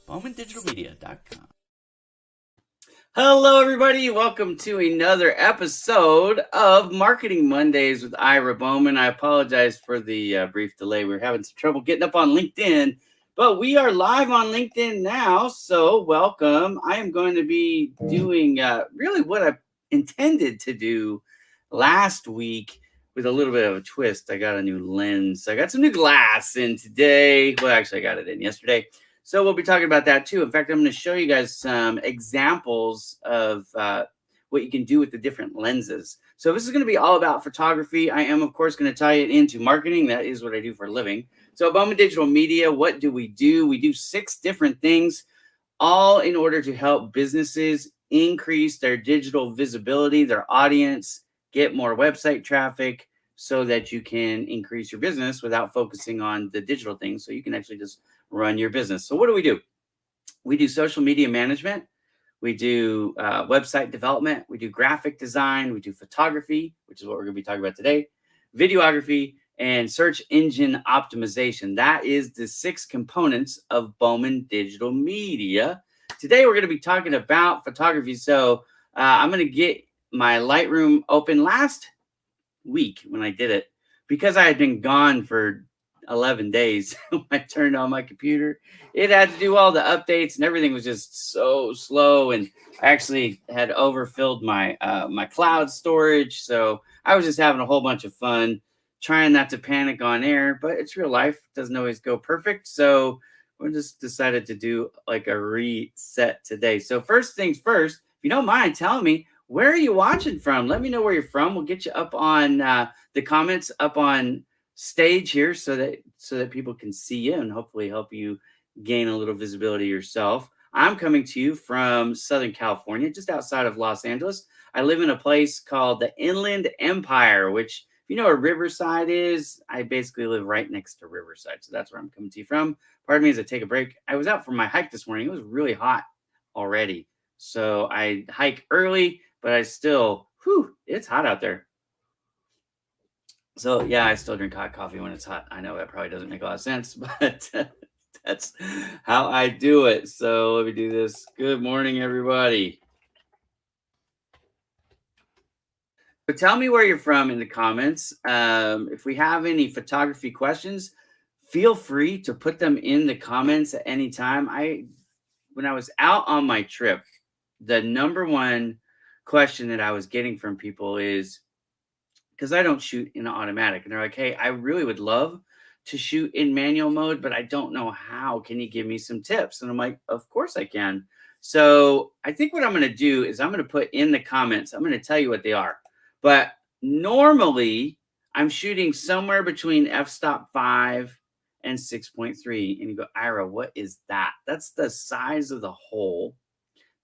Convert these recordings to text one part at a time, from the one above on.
BowmanDigitalMedia.com. Hello, everybody. Welcome to another episode of Marketing Mondays with Ira Bowman. I apologize for the brief delay. We're having some trouble getting up on LinkedIn, but we are live on LinkedIn now, so welcome. I am going to be doing really what I intended to do last week with a little bit of a twist. I got a new lens. I got some new glass in today. Well, actually, I got it in yesterday. So we'll be talking about that too. In fact, I'm going to show you guys some examples of what you can do with the different lenses. So this is going to be all about photography. I am, of course, going to tie it into marketing. That is what I do for a living. So Bowman Digital Media, what do? We do 6 different things, all in order to help businesses increase their digital visibility, their audience, get more website traffic so that you can increase your business without focusing on the digital things. So you can actually just run your business. So what do? We do social media management. We do website development. We do graphic design. We do photography, which is what we're going to be talking about today, videography, and search engine optimization. That is the 6 components of Bowman Digital Media. Today, we're going to be talking about photography. So I'm going to get my Lightroom open. Last week when I did it, because I had been gone for 11 days, I turned on my computer. It had to do all the updates and everything was just so slow. And I actually had overfilled my my cloud storage. So I was just having a whole bunch of fun, trying not to panic on air, but it's real life. It doesn't always go perfect. So we just decided to do like a reset today. So first things first, if you don't mind telling me, where are you watching from? Let me know where you're from. We'll get you up on the comments up on stage here so that people can see you and hopefully help you gain a little visibility yourself. I'm coming to you from Southern California, just outside of Los Angeles. I live in a place called the Inland Empire, which, if you know where Riverside is, I basically live right next to Riverside. So that's where I'm coming to you from. Pardon me as I take a break. I was out for my hike this morning. It was really hot already. So I hike early, but I still, it's hot out there. So yeah, I still drink hot coffee when it's hot. I know that probably doesn't make a lot of sense, but that's how I do it. So let me do this. Good morning, everybody. But tell me where you're from in the comments. If we have any photography questions, feel free to put them in the comments at any time. I when I was out on my trip, the number one question that I was getting from people is, because I don't shoot in automatic. And they're like, hey, I really would love to shoot in manual mode, but I don't know how. Can you give me some tips? And I'm like, of course I can. So I think what I'm going to do is I'm going to put in the comments, I'm going to tell you what they are. But normally I'm shooting somewhere between f-stop 5 and 6.3. And you go, Ira, what is that? That's the size of the hole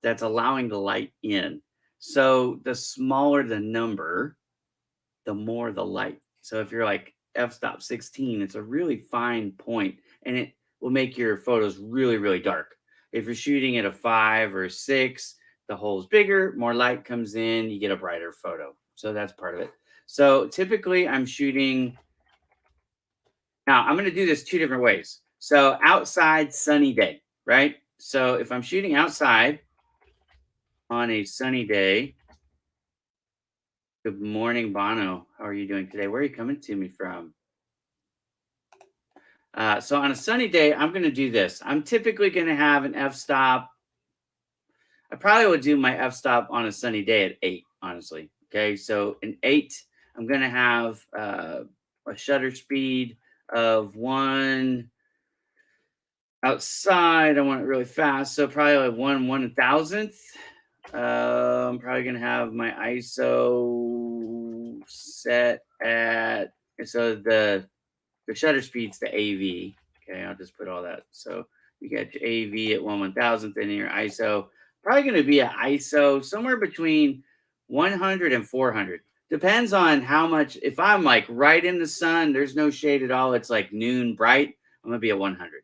that's allowing the light in. So the smaller the number, the more the light. So if you're like f-stop 16, it's a really fine point and it will make your photos really, really dark. If you're shooting at a 5 or 6, the hole's bigger, more light comes in, you get a brighter photo. So that's part of it. So typically I'm shooting, now I'm going to do this two different ways. So outside, sunny day, right? So if I'm shooting outside on a sunny day, good morning, Bono. How are you doing today? Where are you coming to me from? So on a sunny day, I'm going to do this. I'm typically going to have an f-stop. I probably would do my f-stop on a sunny day at 8, honestly. Okay, so an 8, I'm going to have a shutter speed of 1. Outside, I want it really fast, so probably like 1/1000th. I'm probably going to have my ISO set at, so the shutter speed's the AV. Okay, I'll just put all that. So you get your AV at 1/1000th, and your ISO probably going to be an ISO somewhere between 100 and 400. Depends on how much. If I'm like right in the sun, there's no shade at all. It's like noon bright. I'm gonna be at 100.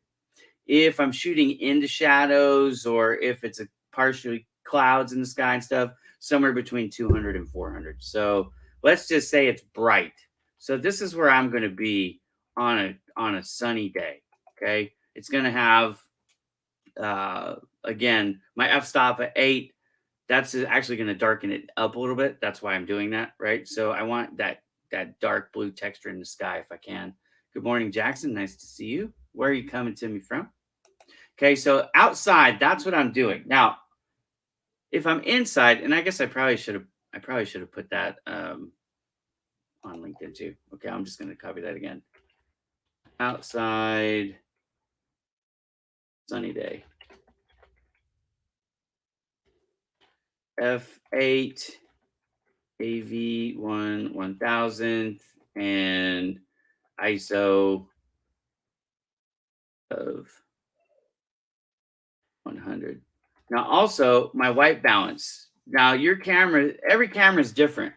If I'm shooting into shadows or if it's a partially clouds in the sky and stuff, somewhere between 200 and 400. So let's just say it's bright. So this is where I'm going to be on a sunny day. Okay, it's going to have again my f-stop at 8. That's actually going to darken it up a little bit. That's why I'm doing that, right? So I want that dark blue texture in the sky if I can. Good morning, Jackson. Nice to see you. Where are you coming to me from? Okay, so outside, that's what I'm doing. Now, if I'm inside, and I guess I probably should have put that on LinkedIn too. Okay, I'm just going to copy that again. Outside, sunny day. F8, AV 1/1000th, and ISO of 100. Now, also my white balance. Now, your camera, every camera is different.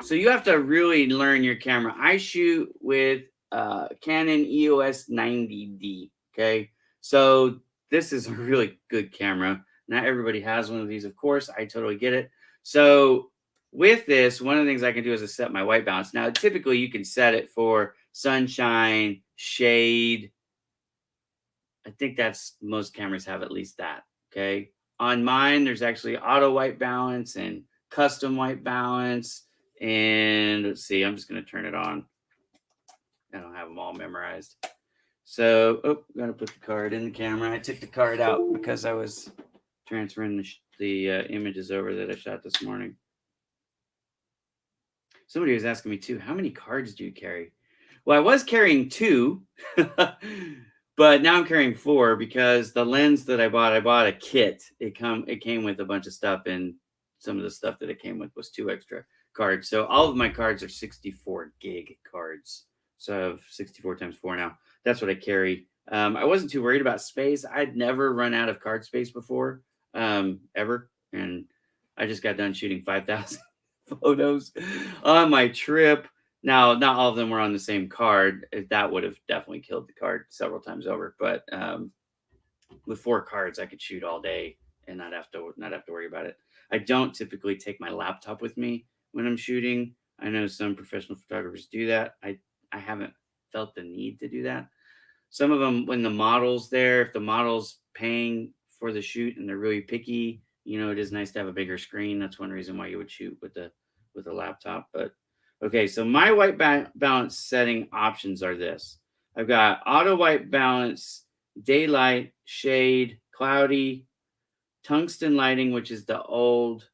So you have to really learn your camera. I shoot with Canon EOS 90D. Okay. So this is a really good camera. Not everybody has one of these, of course. I totally get it. So with this, one of the things I can do is set my white balance. Now, typically you can set it for sunshine, shade. I think that's most cameras have at least that. Okay. On mine, there's actually auto white balance and custom white balance. And let's see, I'm just going to turn it on. I don't have them all memorized. So, I'm going to put the card in the camera. I took the card out because I was transferring the images over that I shot this morning. Somebody was asking me too, how many cards do you carry? Well, I was carrying 2, but now I'm carrying 4 because the lens that I bought a kit. It came with a bunch of stuff, and some of the stuff that it came with was 2 extra cards. So all of my cards are 64 gig cards. So I have 64 times 4 now. That's what I carry. I wasn't too worried about space. I'd never run out of card space before, ever. And I just got done shooting 5,000 photos on my trip. Now, not all of them were on the same card. That would have definitely killed the card several times over. But with 4 cards, I could shoot all day and not have to worry about it. I don't typically take my laptop with me when I'm shooting. I know some professional photographers do that. I haven't felt the need to do that. Some of them, when the model's there, if the model's paying for the shoot and they're really picky, it is nice to have a bigger screen. That's one reason why you would shoot with a laptop. But okay, so my white balance setting options are this. I've got auto white balance, daylight, shade, cloudy, tungsten lighting, which is the old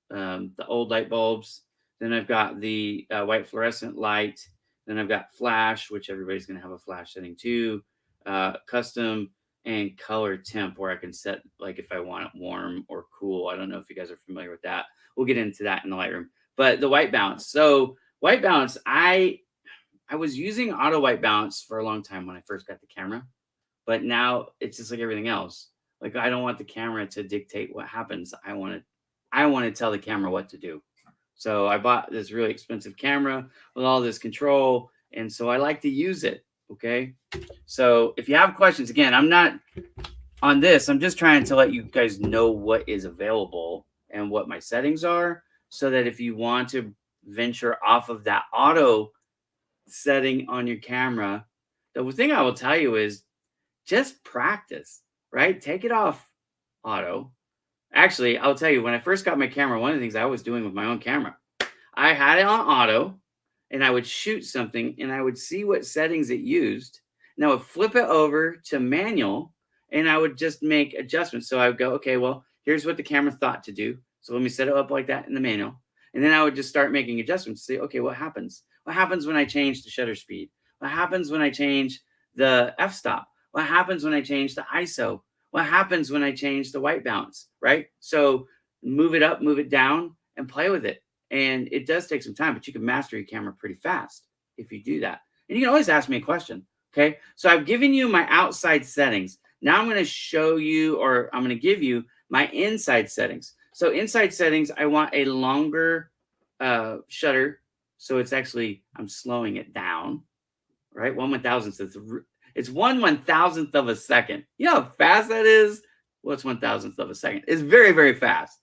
light bulbs. Then I've got the white fluorescent light. Then I've got flash, which everybody's going to have a flash setting too. Custom and color temp, where I can set like if I want it warm or cool. I don't know if you guys are familiar with that. We'll get into that in the Lightroom. But the white balance. So white balance, I was using auto white balance for a long time when I first got the camera, but now it's just like everything else. Like I don't want the camera to dictate what happens. I want to tell the camera what to do. So I bought this really expensive camera with all this control, and so I like to use it. Okay. So if you have questions, again, I'm not on this. I'm just trying to let you guys know what is available and what my settings are, so that if you want to venture off of that auto setting on your camera, the thing I will tell you is just practice, right? Take it off auto. Actually, I'll tell you, when I first got my camera, one of the things I was doing with my own camera, I had it on auto and I would shoot something and I would see what settings it used. And I would flip it over to manual and I would just make adjustments. So I would go, okay, well, here's what the camera thought to do. So let me set it up like that in the manual. And then I would just start making adjustments to say, okay, what happens? What happens when I change the shutter speed? What happens when I change the f-stop? What happens when I change the ISO? What happens when I change the white balance, right? So move it up, move it down, and play with it. And it does take some time, but you can master your camera pretty fast if you do that. And you can always ask me a question, okay? So I've given you my outside settings. Now I'm going to show you, or I'm going to give you my inside settings. So inside settings, I want a longer shutter. So it's actually, I'm slowing it down, right? 1/1000th. It's 1/1000th of a second. You know how fast that is? What's 1/1000th of a second? It's very, very fast.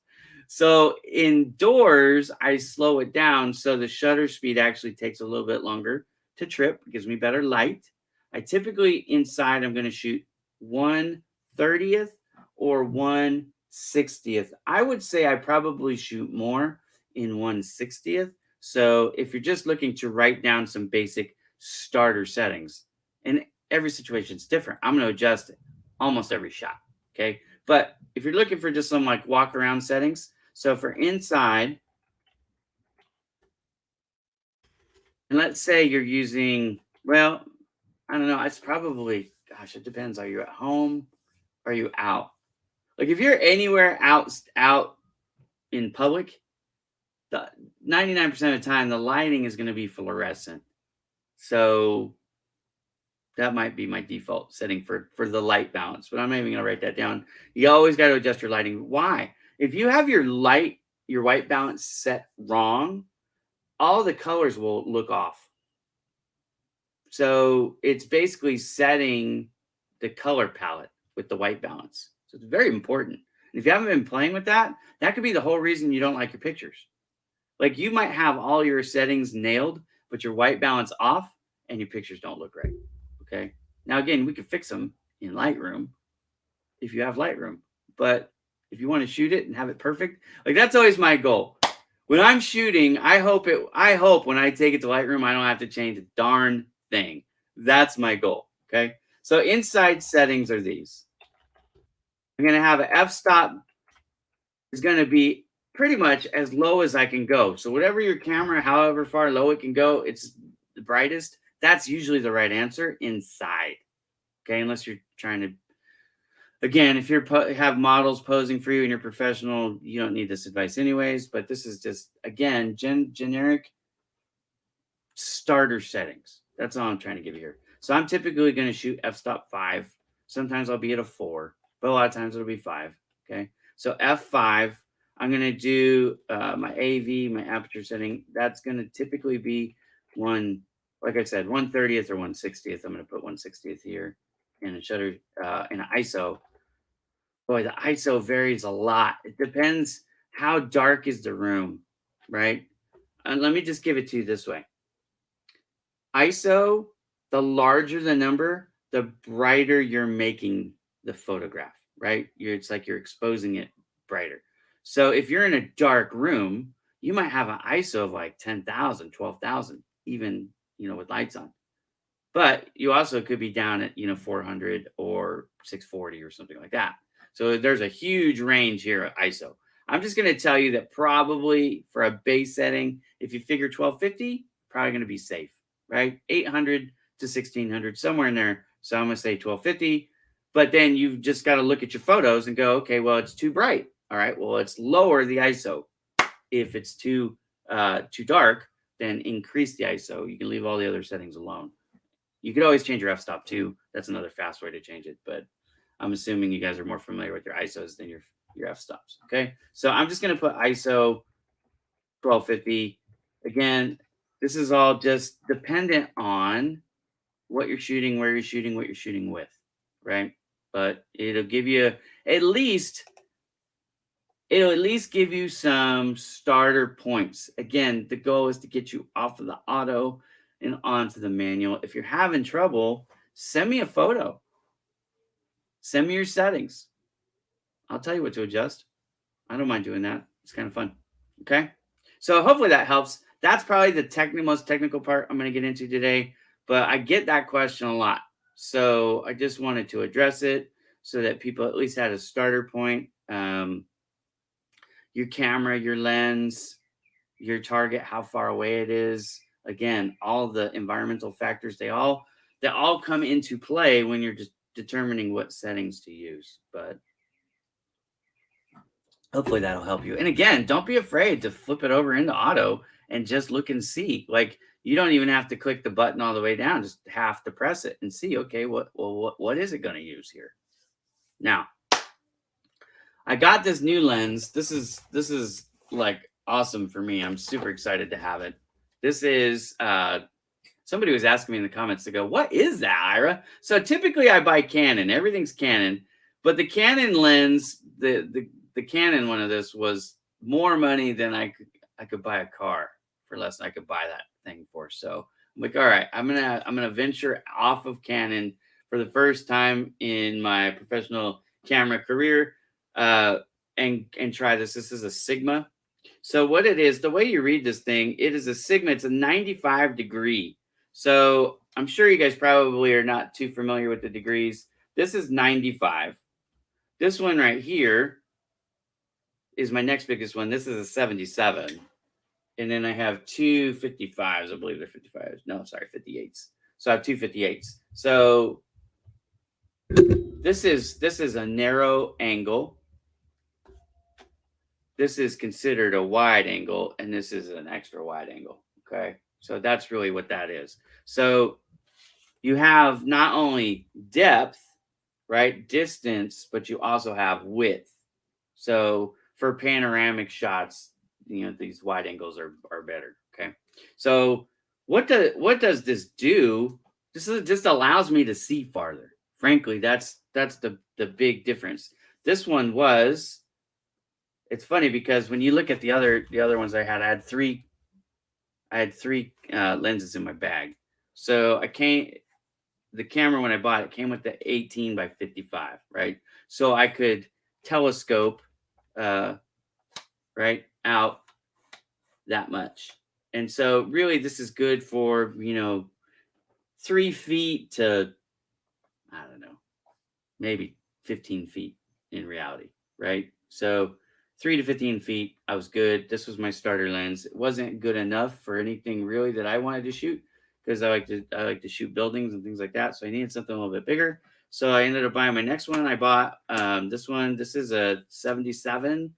So indoors, I slow it down so the shutter speed actually takes a little bit longer to trip. It gives me better light. I typically inside, I'm going to shoot 1/30th or 1/60th. I would say I probably shoot more in 1/60th. So if you're just looking to write down some basic starter settings, and every situation is different, I'm going to adjust it almost every shot. Okay. But if you're looking for just some like walk around settings, so for inside, and let's say you're using, well, I don't know, it's probably, gosh, it depends. Are you at home? Are you out? Like if you're anywhere out in public, the 99% of the time, the lighting is going to be fluorescent. So that might be my default setting for the light balance, but I'm not even going to write that down. You always got to adjust your lighting. Why? If you have your white balance set wrong, all the colors will look off. So it's basically setting the color palette with the white balance. So it's very important. And if you haven't been playing with that, that could be the whole reason you don't like your pictures. Like you might have all your settings nailed, but your white balance off and your pictures don't look right. Okay. Now, again, we could fix them in Lightroom if you have Lightroom. But if you want to shoot it and have it perfect, like that's always my goal. When I'm shooting, I hope when I take it to Lightroom, I don't have to change a darn thing. That's my goal. Okay. So inside settings are these. I'm going to have an f-stop is going to be pretty much as low as I can go. So whatever your camera, however far low it can go, it's the brightest. That's usually the right answer inside. Okay. Unless you're trying to, again, if you're have models posing for you and you're professional, you don't need this advice anyways, but this is just, again, generic starter settings. That's all I'm trying to give you here. So I'm typically going to shoot f-stop 5. Sometimes I'll be at a 4, but a lot of times it'll be 5. Okay. So f5, I'm going to do my AV, my aperture setting. That's going to typically be like I said, 1/30th or 1/60th. I'm going to put 1/60th here in a shutter, in an ISO. Boy, the ISO varies a lot. It depends how dark is the room, right? And let me just give it to you this way. ISO, the larger the number, the brighter you're making the photograph, right? It's like you're exposing it brighter. So if you're in a dark room, you might have an ISO of like 10,000, 12,000, even, with lights on. But you also could be down at, 400 or 640 or something like that. So there's a huge range here of ISO. I'm just going to tell you that probably for a base setting, if you figure 1250, probably going to be safe, right? 800 to 1600, somewhere in there. So I'm going to say 1250. But then you've just got to look at your photos and go, okay, well, it's too bright. All right, well, let's lower the ISO. If it's too dark, then increase the ISO. You can leave all the other settings alone. You could always change your f-stop too. That's another fast way to change it. But I'm assuming you guys are more familiar with your ISOs than your f-stops. Okay, so I'm just going to put ISO 1250. Again, this is all just dependent on what you're shooting, where you're shooting, what you're shooting with, right? But it'll give you at least give you some starter points. Again, the goal is to get you off of the auto and onto the manual. If you're having trouble, send me a photo. Send me your settings. I'll tell you what to adjust. I don't mind doing that. It's kind of fun. Okay. So hopefully that helps. That's probably the most technical part I'm going to get into today, but I get that question a lot. So I just wanted to address it so that people at least had a starter point. Your camera, your lens, your target, how far away it is. Again, all the environmental factors, they all come into play when you're just determining what settings to use. But hopefully that'll help you. And again, don't be afraid to flip it over into auto and just look and see. Like, you don't even have to click the button all the way down. Just have to press it and see, okay, what is it going to use here? Now, I got this new lens. This is like awesome for me. I'm super excited to have it. This is somebody was asking me in the comments to go, what is that, Ira? So typically I buy Canon. Everything's Canon, but the Canon lens, the Canon one of this was more money than I could buy a car for less than I could buy that thing for. So I'm like, all right, I'm gonna venture off of Canon for the first time in my professional camera career, and try this. This is a Sigma. So what it is, the way you read this thing, it is a Sigma. It's a 95 degree. So I'm sure you guys probably are not too familiar with the degrees. This is 95. This one right here is my next biggest one. This is a 77. And then I have two 55s. I believe they're 55s. No, sorry, 58s. So I have two 58s. So this is a narrow angle. This is considered a wide angle, and this is an extra wide angle. Okay. So that's really what that is. So you have not only depth, right, distance, but you also have width. So for panoramic shots, these wide angles are better. Okay. So what does this do? This just allows me to see farther. Frankly, that's the big difference. This one was, it's funny because when you look at the other ones I had three lenses in my bag. So the camera, when I bought it, came with the 18 by 55, right? So I could telescope right out that much. And so really this is good for, 3 feet to, I don't know, maybe 15 feet in reality, right? So 3 to 15 feet, I was good. This was my starter lens. It wasn't good enough for anything really that I wanted to shoot, because I like to shoot buildings and things like that. So I needed something a little bit bigger. So I ended up buying my next one. I bought this one. This is a 77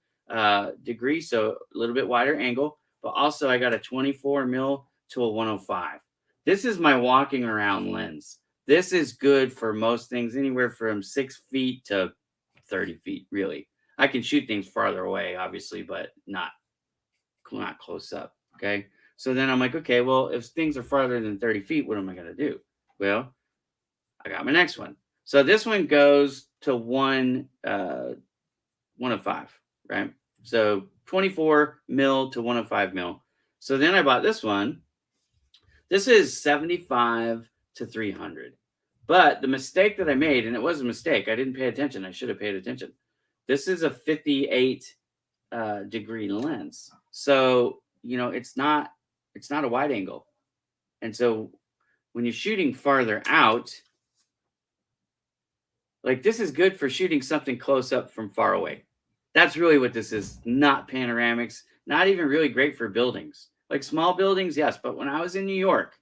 degree, so a little bit wider angle. But also I got a 24 mil to a 105. This is my walking around lens. This is good for most things, anywhere from 6 feet to 30 feet, really. I can shoot things farther away, obviously, but not close up. Okay. So then I'm like, okay, well, if things are farther than 30 feet, what am I going to do? Well, I got my next one. So this one goes to 105, right? So 24 mil to 105 mil. So then I bought this one. This is 75 to 300. But the mistake that I made, and it was a mistake, I didn't pay attention. I should have paid attention. This is a 58 degree lens. So, it's not a wide angle. And so when you're shooting farther out, Like this is good for shooting something close up from far away. That's really what this is, not panoramics, not even really great for buildings. Like small buildings, yes, but when I was in New York,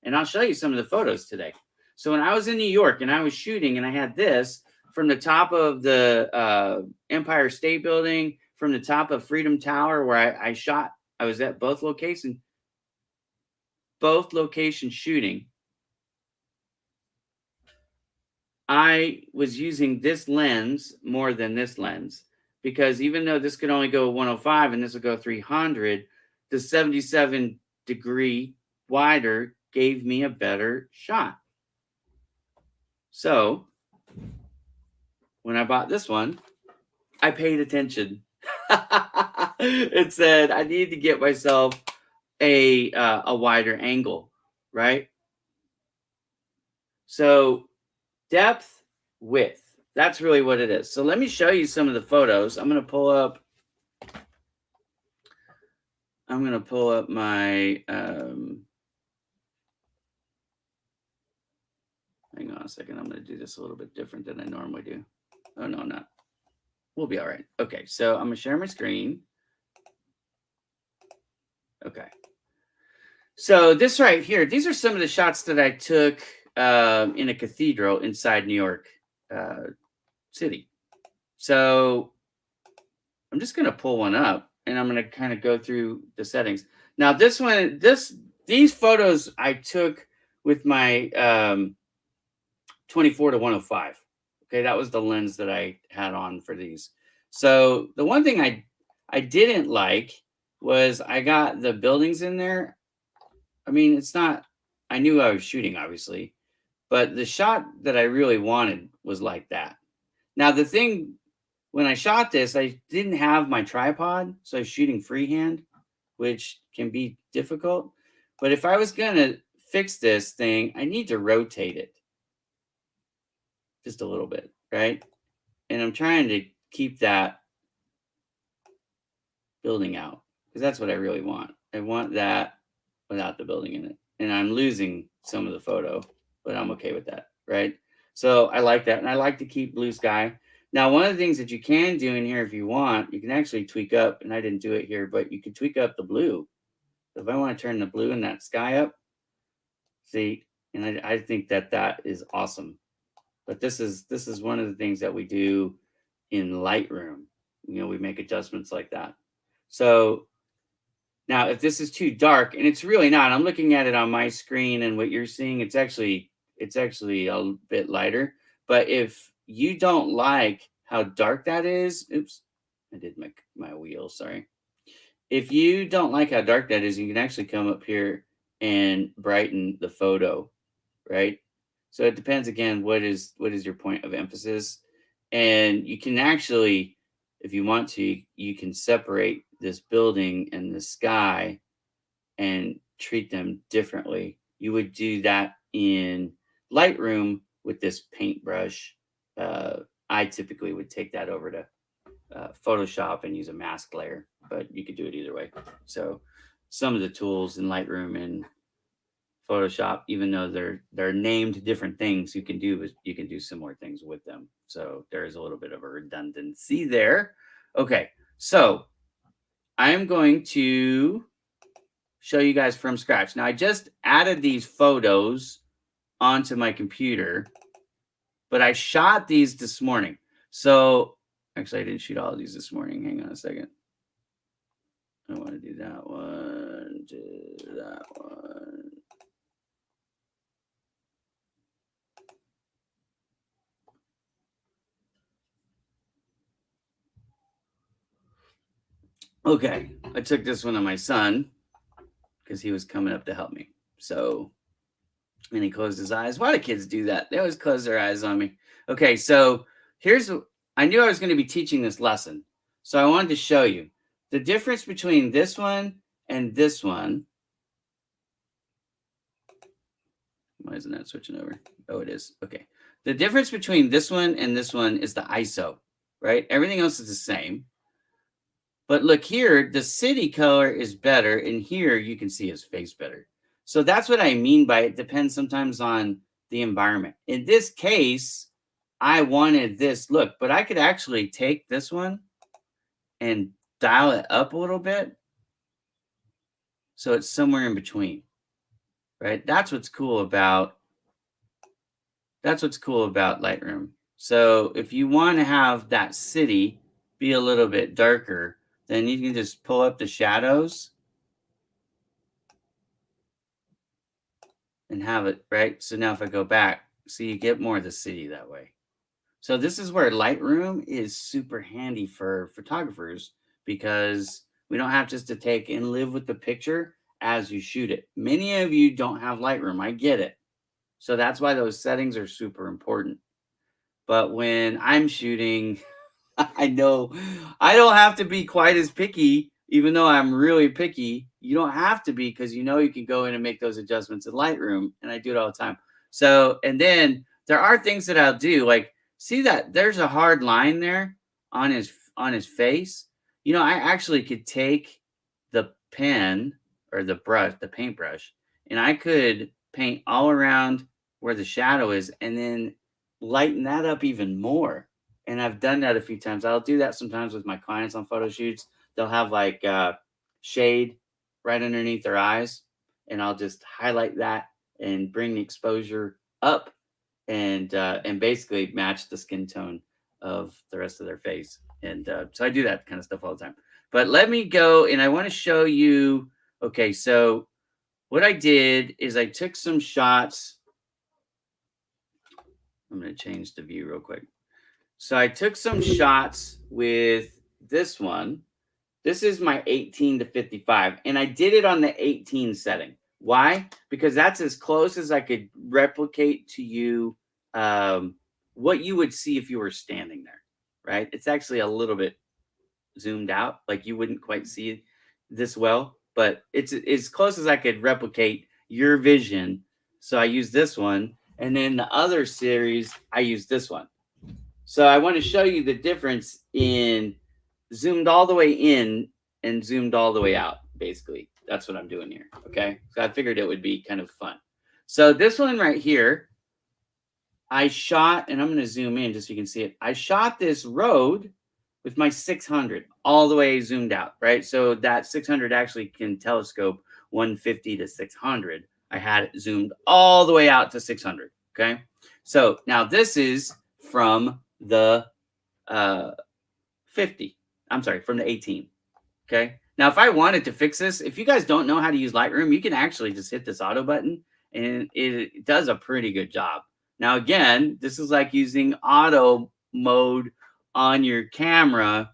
and I'll show you some of the photos today. So when I was in New York and I was shooting and I had this from the top of the Empire State Building, from the top of Freedom Tower where I shot, I was at both locations shooting. I was using this lens more than this lens because even though this could only go 105 and this will go 300, the 77-degree wider gave me a better shot. So when I bought this one, I paid attention. It said I need to get myself a wider angle, right? So depth, width. That's really what it is. So let me show you some of the photos. I'm going to pull up my hang on a second. I'm going to do this a little bit different than I normally do. Oh, no, not. We'll be all right. Okay, so I'm going to share my screen. Okay. So this right here, these are some of the shots that I took in a cathedral inside New York City. So I'm just going to pull one up and I'm going to kind of go through the settings. Now this one, these photos I took with my 24 to 105. Okay, that was the lens that I had on for these. So the one thing I didn't like was I got the buildings in there. I mean, it's not, I knew I was shooting, obviously, but the shot that I really wanted was like that. Now, the thing, when I shot this, I didn't have my tripod, so I was shooting freehand, which can be difficult. But if I was going to fix this thing, I need to rotate it just a little bit, right? And I'm trying to keep that building out because that's what I really want. I want that without the building in it. And I'm losing some of the photo, but I'm okay with that, right? So I like that. And I like to keep blue sky. Now, one of the things that you can do in here if you want, you can actually tweak up, and I didn't do it here, but you can tweak up the blue. So if I want to turn the blue in that sky up, see, and I think that is awesome. But this is one of the things that we do in Lightroom. You know, we make adjustments like that. So now, if this is too dark, and it's really not, I'm looking at it on my screen, and what you're seeing, it's actually a bit lighter. But if you don't like how dark that is, oops, I did my wheel, sorry. If you don't like how dark that is, you can actually come up here and brighten the photo, right? So it depends again, what is your point of emphasis? And you can actually, if you want to, you can separate this building and the sky and treat them differently. You would do that in Lightroom with this paintbrush. I typically would take that over to Photoshop and use a mask layer, but you could do it either way. So some of the tools in Lightroom and Photoshop, even though they're named different things, you can do similar things with them. So there is a little bit of a redundancy there. Okay, so I am going to show you guys from scratch. Now, I just added these photos onto my computer, but I shot these this morning. So actually, I didn't shoot all of these this morning. Hang on a second. I want to do that one, do that one. Okay, I took this one of my son because he was coming up to help me. So, and he closed his eyes. Why do kids do that? They always close their eyes on me. Okay, so I knew I was going to be teaching this lesson. So I wanted to show you the difference between this one and this one. Why isn't that switching over? Oh, it is. Okay. The difference between this one and this one is the ISO, right? Everything else is the same. But look here, the city color is better, and here you can see his face better. So that's what I mean by it depends sometimes on the environment. In this case, I wanted this look, but I could actually take this one and dial it up a little bit so it's somewhere in between, right? That's what's cool about Lightroom. So if you want to have that city be a little bit darker, then you can just pull up the shadows and have it, right? So now if I go back, so you get more of the city that way. So this is where Lightroom is super handy for photographers because we don't have just to take and live with the picture as you shoot it. Many of you don't have Lightroom. I get it. So that's why those settings are super important. But when I'm shooting, I know I don't have to be quite as picky, even though I'm really picky. You don't have to be because you know you can go in and make those adjustments in Lightroom, and I do it all the time. So, and then there are things that I'll do, like see that there's a hard line there on his face. You know, I actually could take the pen or the brush, the paintbrush, and I could paint all around where the shadow is, and then lighten that up even more. And I've done that a few times. I'll do that sometimes with my clients on photo shoots. They'll have like shade right underneath their eyes, and I'll just highlight that and bring the exposure up and basically match the skin tone of the rest of their face. And so I do that kind of stuff all the time. But let me go and I want to show you. Okay, so what I did is I took some shots. I'm going to change the view real quick. So I took some shots with this one. This is my 18 to 55, and I did it on the 18 setting. Why? Because that's as close as I could replicate to you what you would see if you were standing there, right? It's actually a little bit zoomed out, like you wouldn't quite see it this well, but it's as close as I could replicate your vision. So I use this one, and then the other series, I use this one. So I want to show you the difference in zoomed all the way in and zoomed all the way out, basically. That's what I'm doing here, okay? So I figured it would be kind of fun. So this one right here, I shot, and I'm going to zoom in just so you can see it. I shot this road with my 600 all the way zoomed out, right? So that 600 actually can telescope 150 to 600. I had it zoomed all the way out to 600, okay? So now this is from the 50. I'm sorry, from the 18. Okay. Now, if I wanted to fix this, if you guys don't know how to use Lightroom, you can actually just hit this auto button and it does a pretty good job. Now, again, this is like using auto mode on your camera.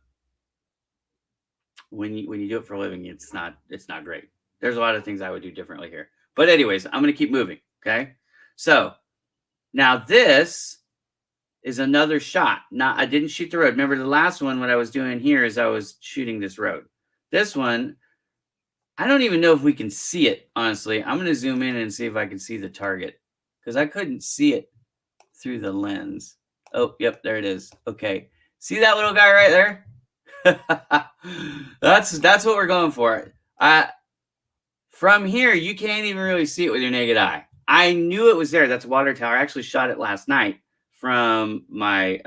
When you do it for a living, it's not great. There's a lot of things I would do differently here. But anyways, I'm going to keep moving. Okay. So now this is another shot. Now, I didn't shoot the road. Remember the last one, what I was doing here is I was shooting this road. This one, I don't even know if we can see it, honestly. I'm going to zoom in and see if I can see the target because I couldn't see it through the lens. Oh, yep, there it is. Okay. See that little guy right there? That's what we're going for. From here, you can't even really see it with your naked eye. I knew it was there. That's a water tower. I actually shot it last night from my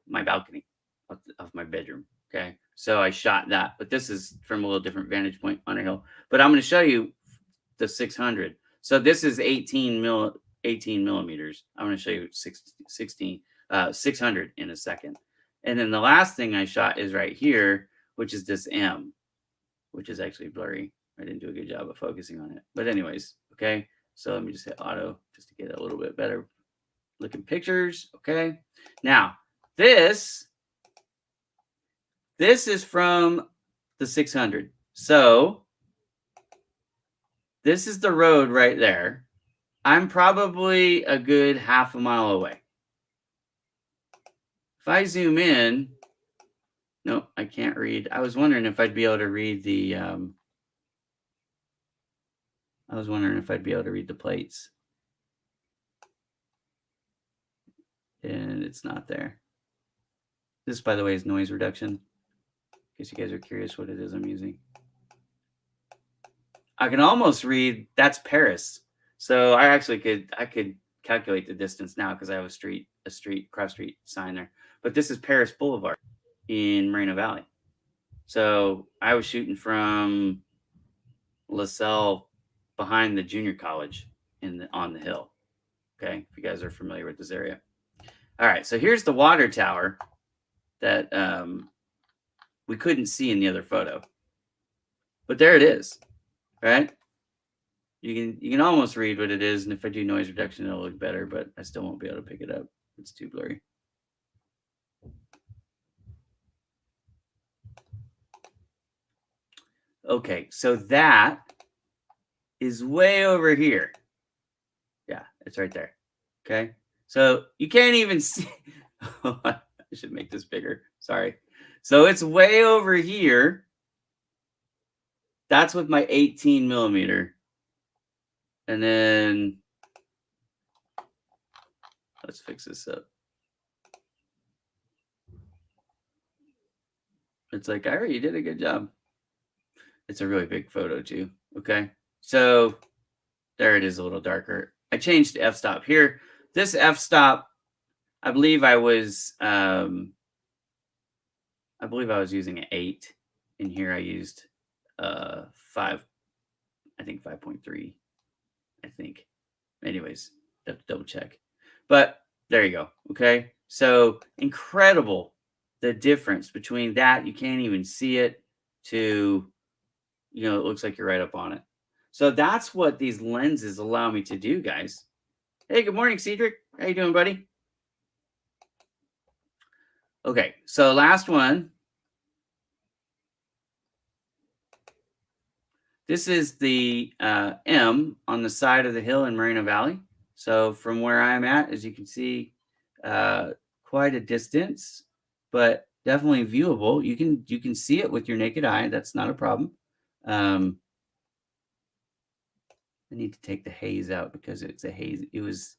my balcony of my bedroom. Okay, so I shot that, but this is from a little different vantage point on a hill. But I'm going to show you the 600. So this is 18 millimeters. I'm going to show you 600 in a second. And then the last thing I shot is right here, which is this M, which is actually blurry. I didn't do a good job of focusing on it. But anyways, okay. So let me just hit auto just to get a little bit better looking pictures. Okay. Now this is from the 600. So this is the road right there. I'm probably a good half a mile away. If I zoom in, no, I can't read. I was wondering if I'd be able to read the plates. And it's not there. This, by the way, is noise reduction. In case you guys are curious what it is I'm using. I can almost read, that's Paris. So I could calculate the distance now because I have a cross street sign there. But this is Paris Boulevard in Moreno Valley. So I was shooting from LaSalle behind the junior college on the hill. Okay, if you guys are familiar with this area. All right, so here's the water tower that we couldn't see in the other photo, but there it is, right? You can almost read what it is, and if I do noise reduction, it'll look better, but I still won't be able to pick it up. It's too blurry. Okay, so that is way over here. Yeah, it's right there. Okay, so you can't even see. I should make this bigger. Sorry. So it's way over here. That's with my 18 millimeter. And then let's fix this up. It's like, Ira, you did a good job. It's a really big photo too. Okay. So there it is, a little darker. I changed the f-stop here. This f-stop, I believe I was using an 8. In here I used 5, I think 5.3. I think. Anyways, have to double check. But there you go. Okay. So incredible the difference between that, you can't even see it, to, it looks like you're right up on it. So that's what these lenses allow me to do, guys. Hey, good morning, Cedric. How you doing, buddy? Okay, so last one. This is the M on the side of the hill in Moreno Valley. So from where I'm at, as you can see, quite a distance, but definitely viewable. You can see it with your naked eye. That's not a problem. I need to take the haze out because it's a haze. It was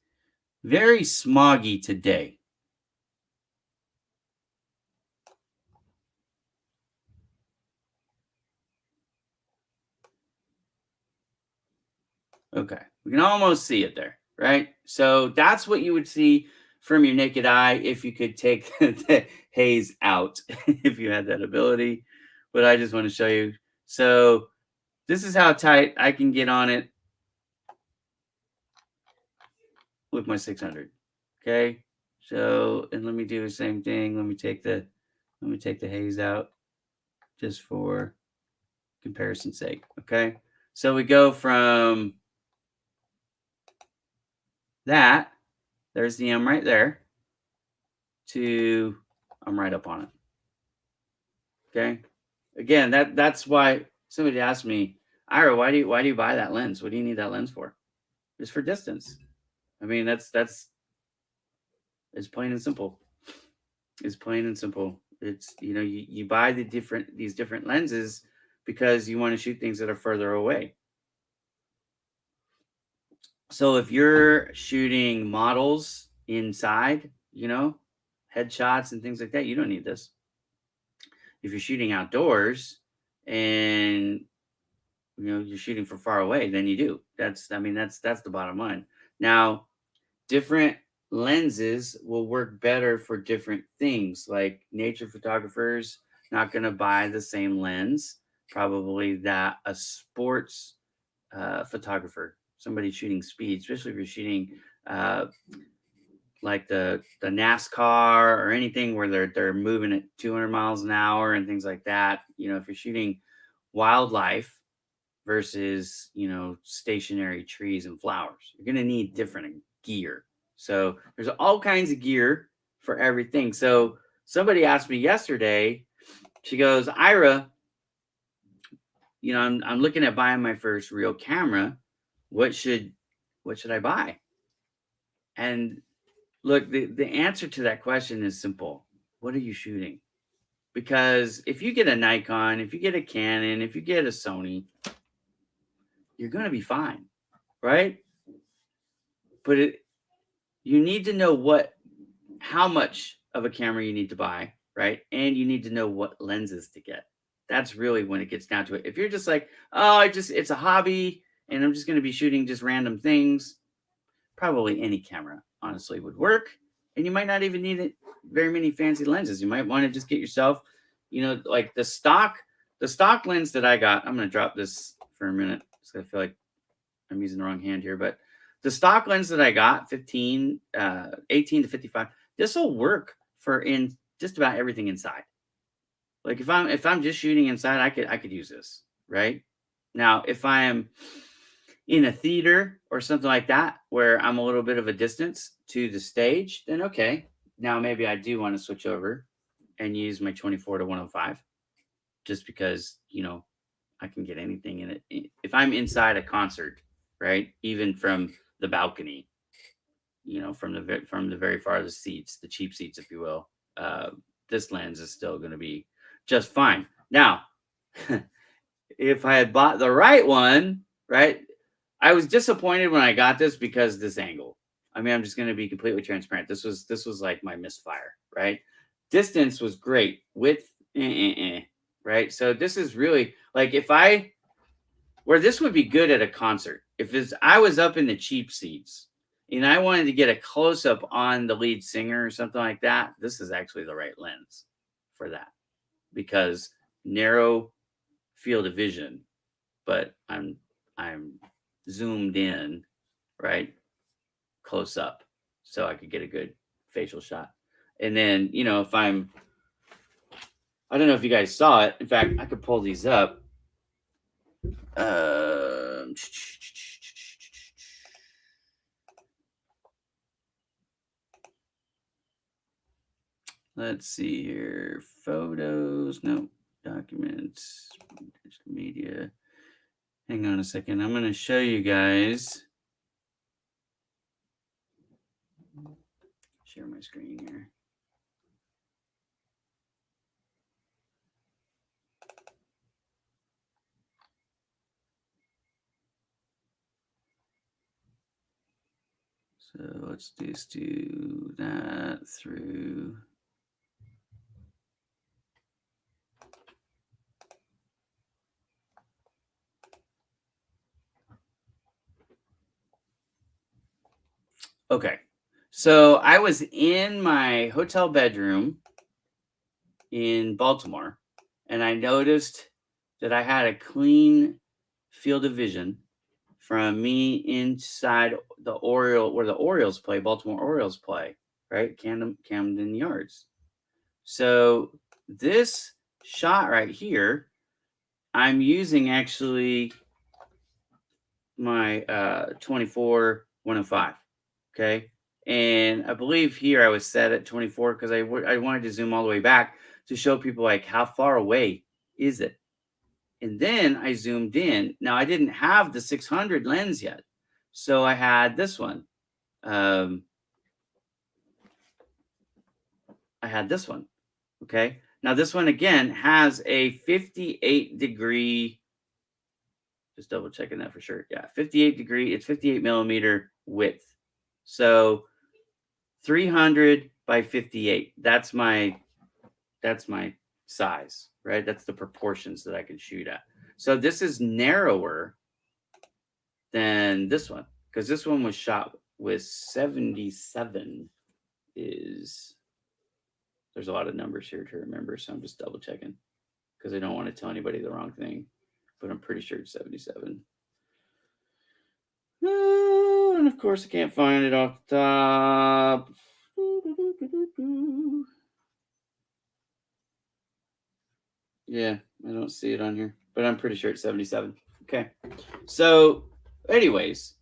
very smoggy today. Okay, we can almost see it there, right? So that's what you would see from your naked eye if you could take the haze out, if you had that ability. But I just want to show you. So this is how tight I can get on it with my 600. Okay, so, and let me do the same thing. Let me take the haze out just for comparison's sake. Okay, so we go from that, there's the M right there, to I'm right up on it. Okay, again, that's why somebody asked me, Ira, why do you buy that lens? What do you need that lens for? It's for distance. I mean, that's it's plain and simple. It's plain and simple. It's, you buy these different lenses because you want to shoot things that are further away. So if you're shooting models inside, headshots and things like that, you don't need this. If you're shooting outdoors and you're shooting from far away, then you do. That's the bottom line. Now, different lenses will work better for different things. Like nature photographers not going to buy the same lens probably that a sports photographer, somebody shooting speed, especially if you're shooting like the NASCAR or anything where they're moving at 200 miles an hour and things like that. If you're shooting wildlife versus stationary trees and flowers, you're going to need different gear. So there's all kinds of gear for everything. So somebody asked me yesterday, she goes, Ira, I'm looking at buying my first real camera. What should I buy? And look, the answer to that question is simple. What are you shooting? Because if you get a Nikon, if you get a Canon, if you get a Sony, you're going to be fine, right? But you need to know how much of a camera you need to buy, right? And you need to know what lenses to get. That's really when it gets down to it. If you're just like, oh, it's a hobby and I'm just going to be shooting just random things, probably any camera, honestly, would work. And you might not even need it very many fancy lenses. You might want to just get yourself, like the stock lens that I got. I'm going to drop this for a minute because I feel like I'm using the wrong hand here, but the stock lens that I got, 18 to 55, this will work for in just about everything inside. Like if I'm just shooting inside, I could use this, right? Now, if I am in a theater or something like that where I'm a little bit of a distance to the stage, then okay. Now maybe I do want to switch over and use my 24 to 105 just because, I can get anything in it. If I'm inside a concert, right? Even from the balcony, from the very farthest seats, the cheap seats, if you will, this lens is still going to be just fine. Now, if I had bought the right one, right? I was disappointed when I got this because of this angle. I mean, I'm just going to be completely transparent. This was like my misfire, right? Distance was great. Width, right? So this is really like where this would be good at a concert. I was up in the cheap seats and I wanted to get a close up on the lead singer or something like that, this is actually the right lens for that because narrow field of vision, but I'm zoomed in, right, close up, so I could get a good facial shot. And then, if I don't know if you guys saw it. In fact, I could pull these up. Let's see here. Photos. No. Documents. Digital media. Hang on a second. I'm going to show you guys. Share my screen here. So let's just do that through. Okay. So I was in my hotel bedroom in Baltimore, and I noticed that I had a clean field of vision from me inside the where the Orioles play, Baltimore Orioles play, right? Camden Yards. So this shot right here, I'm using actually my 24-105. Okay. And I believe here I was set at 24 because I wanted to zoom all the way back to show people like how far away is it. And then I zoomed in. Now I didn't have the 600 lens yet. So I had this one. I had this one. Okay. Now this one again has a 58 degree, just double checking that for sure. Yeah. 58 degree. It's 58 millimeter width. So 300 by 58. That's my size, right? That's the proportions that I can shoot at. So this is narrower than this one because this one was shot with 77 there's a lot of numbers here to remember. So I'm just double checking because I don't want to tell anybody the wrong thing, but I'm pretty sure it's 77. And of course I can't find it off the top. Yeah, I don't see it on here, but I'm pretty sure it's 77. Okay. So, anyways,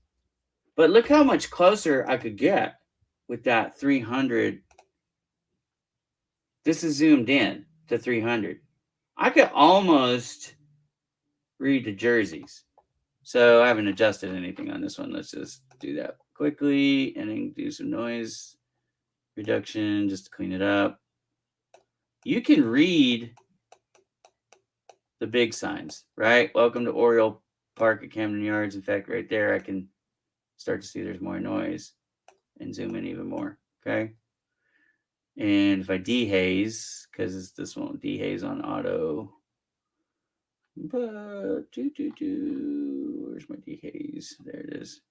but look how much closer I could get with that 300. This is zoomed in to 300. I could almost read the jerseys. So I haven't adjusted anything on this one. Let's just do that quickly and then do some noise reduction just to clean it up. You can read the big signs, right? Welcome to Oriole Park at Camden Yards. In fact, right there, I can start to see there's more noise and zoom in even more, okay? And if I dehaze, because this won't dehaze on auto, but where's my dehaze? There it is.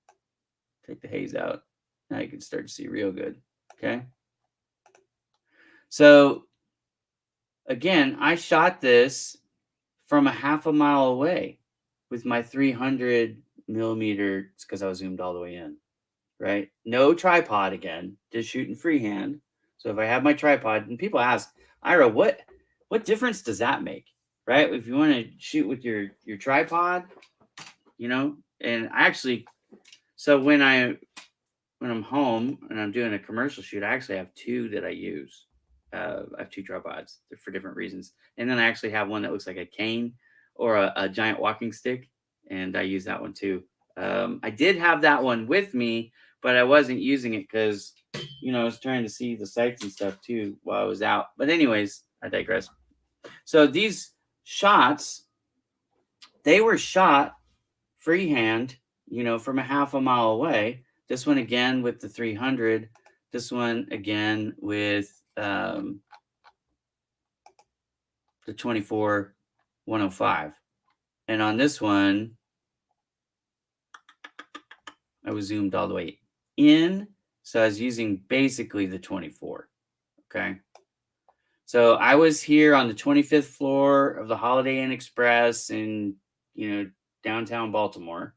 Take the haze out. Now you can start to see real good. Okay. So again, I shot this from a half a mile away with my 300 millimeter because I was zoomed all the way in, right? No tripod again, just shooting freehand. So if I have my tripod, and people ask, Ira, what difference does that make, right? If you want to shoot with your tripod, you know, and I actually, so when I'm home and I'm doing a commercial shoot, I actually have two that I use. I have two tripods for different reasons, and then I actually have one that looks like a cane or a giant walking stick, and I use that one too. I did have that one with me, but I wasn't using it because, I was trying to see the sights and stuff too while I was out. But anyways, I digress. So these shots, they were shot freehand, from a half a mile away. This one again with the 300. This one again with the 24-105. And on this one, I was zoomed all the way in. So I was using basically the 24. Okay. So I was here on the 25th floor of the Holiday Inn Express in, downtown Baltimore.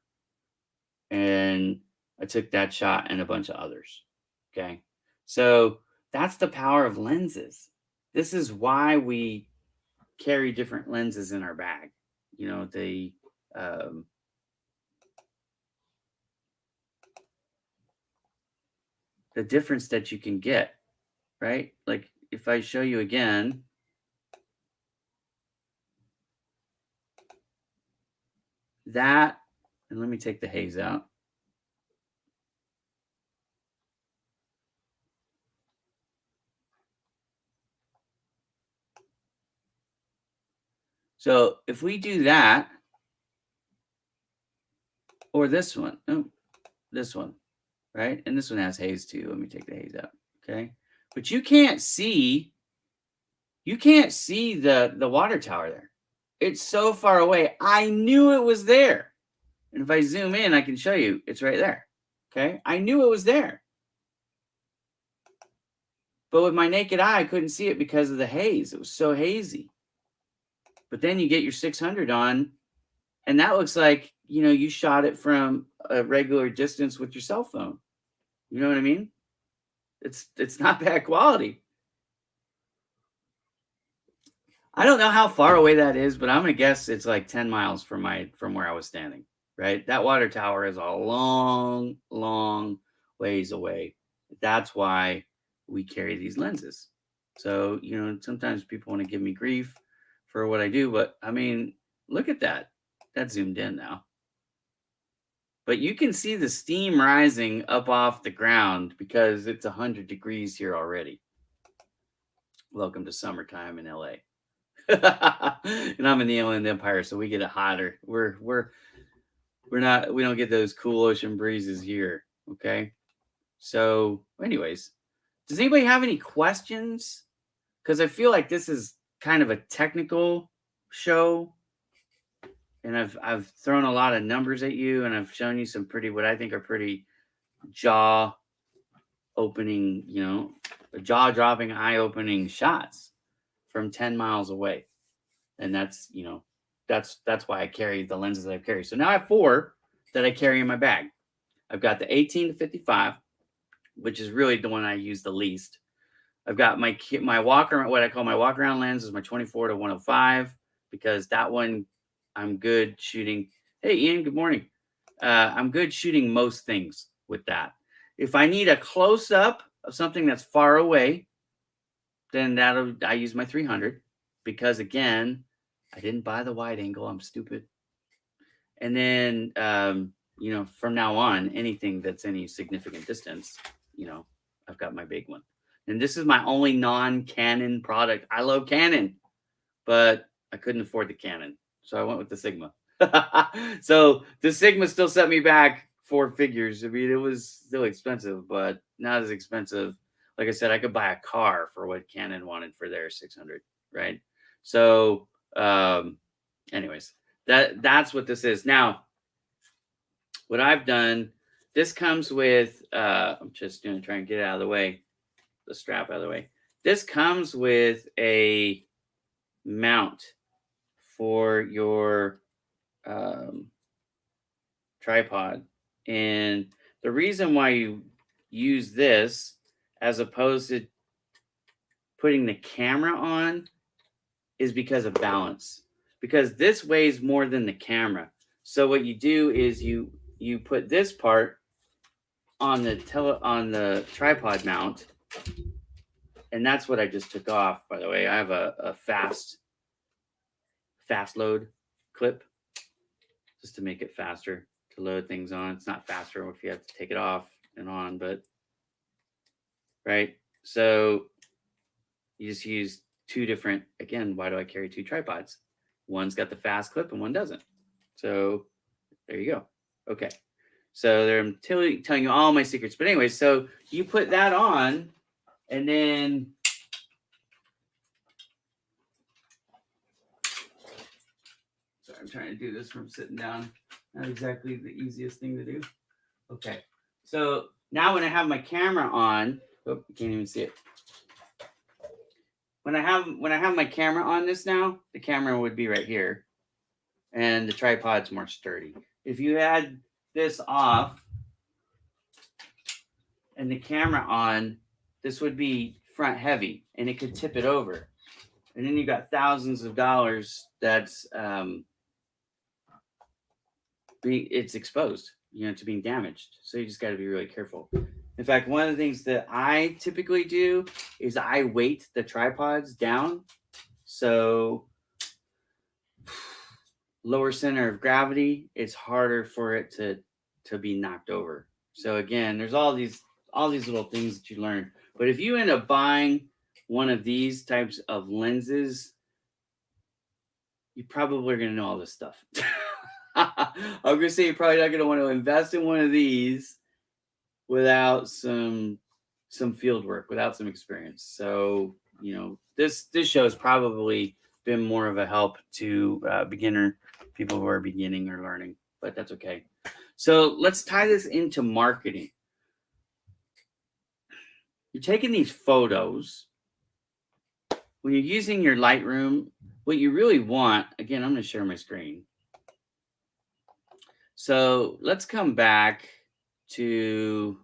And I took that shot and a bunch of others. Okay. So that's the power of lenses. This is why we carry different lenses in our bag. Um, the difference that you can get, right? Like if I show you again, that, and let me take the haze out. So if we do that, or this one, this one, right? And this one has haze too. Let me take the haze out. Okay. But you can't see the water tower there. It's so far away. I knew it was there. And if I zoom in, I can show you it's right there. Okay. I knew it was there. But with my naked eye, I couldn't see it because of the haze. It was so hazy. But then you get your 600 on, and that looks like, you shot it from a regular distance with your cell phone. You know what I mean? It's not bad quality. I don't know how far away that is, but I'm gonna guess it's like 10 miles from where I was standing. Right? That water tower is a long, long ways away. That's why we carry these lenses. So, sometimes people want to give me grief for what I do, but I mean, look at that. That's zoomed in now. But you can see the steam rising up off the ground because it's 100 degrees here already. Welcome to summertime in LA. And I'm in the Inland Empire, so we get it hotter. We don't get those cool ocean breezes here. Okay. So, anyways, does anybody have any questions? Because I feel like this is kind of a technical show, and I've thrown a lot of numbers at you, and I've shown you some what I think are pretty jaw opening, jaw dropping, eye opening shots from 10 miles away. And that's why I carry the lenses that I carry. So now I have 4 that I carry in my bag. I've got the 18-55, which is really the one I use the least. I've got my walk around, what I call my walk around lens is my 24-105, because that one I'm good shooting. Hey, Ian, good morning. I'm good shooting most things with that. If I need a close up of something that's far away, then I use my 300, because again, I didn't buy the wide angle. I'm stupid. And then, from now on, anything that's any significant distance, I've got my big one. And this is my only non-Canon product. I love Canon, but I couldn't afford the Canon, so I went with the Sigma. So the Sigma still set me back 4 figures. I mean, it was still expensive, but not as expensive. Like I said, I could buy a car for what Canon wanted for their 600, right? So, anyways, that's what this is. Now, what I've done, this comes with, I'm just going to try and get it out of the way, the strap out of the way. This comes with a mount for your tripod. And the reason why you use this as opposed to putting the camera on is because of balance. Because this weighs more than the camera. So what you do is you put this part on the tripod mount, and that's what I just took off. By the way, I have a fast load clip just to make it faster to load things on. It's not faster if you have to take it off and on, but right. So you just use two different. Again, why do I carry two tripods? One's got the fast clip and one doesn't. So there you go. Okay. So I'm telling you all my secrets. But anyway, so you put that on, and then sorry, I'm trying to do this from sitting down. Not exactly the easiest thing to do. Okay. So now when I have my camera on, oh, you can't even see it. When I have my camera on this now, the camera would be right here, and the tripod's more sturdy. If you had this off and the camera on, this would be front heavy, and it could tip it over, and then you got thousands of dollars that's it's exposed, to being damaged. So you just got to be really careful. In fact, one of the things that I typically do is I weight the tripods down. So lower center of gravity, it's harder for it to be knocked over. So again, there's all these little things that you learn. But if you end up buying one of these types of lenses, you probably are going to know all this stuff. I'm going to say you're probably not going to want to invest in one of these without some field work, without some experience. So, this show has probably been more of a help to people who are beginning or learning, but that's okay. So let's tie this into marketing. You're taking these photos. When you're using your Lightroom, what you really want, again, I'm going to share my screen. So let's come back to,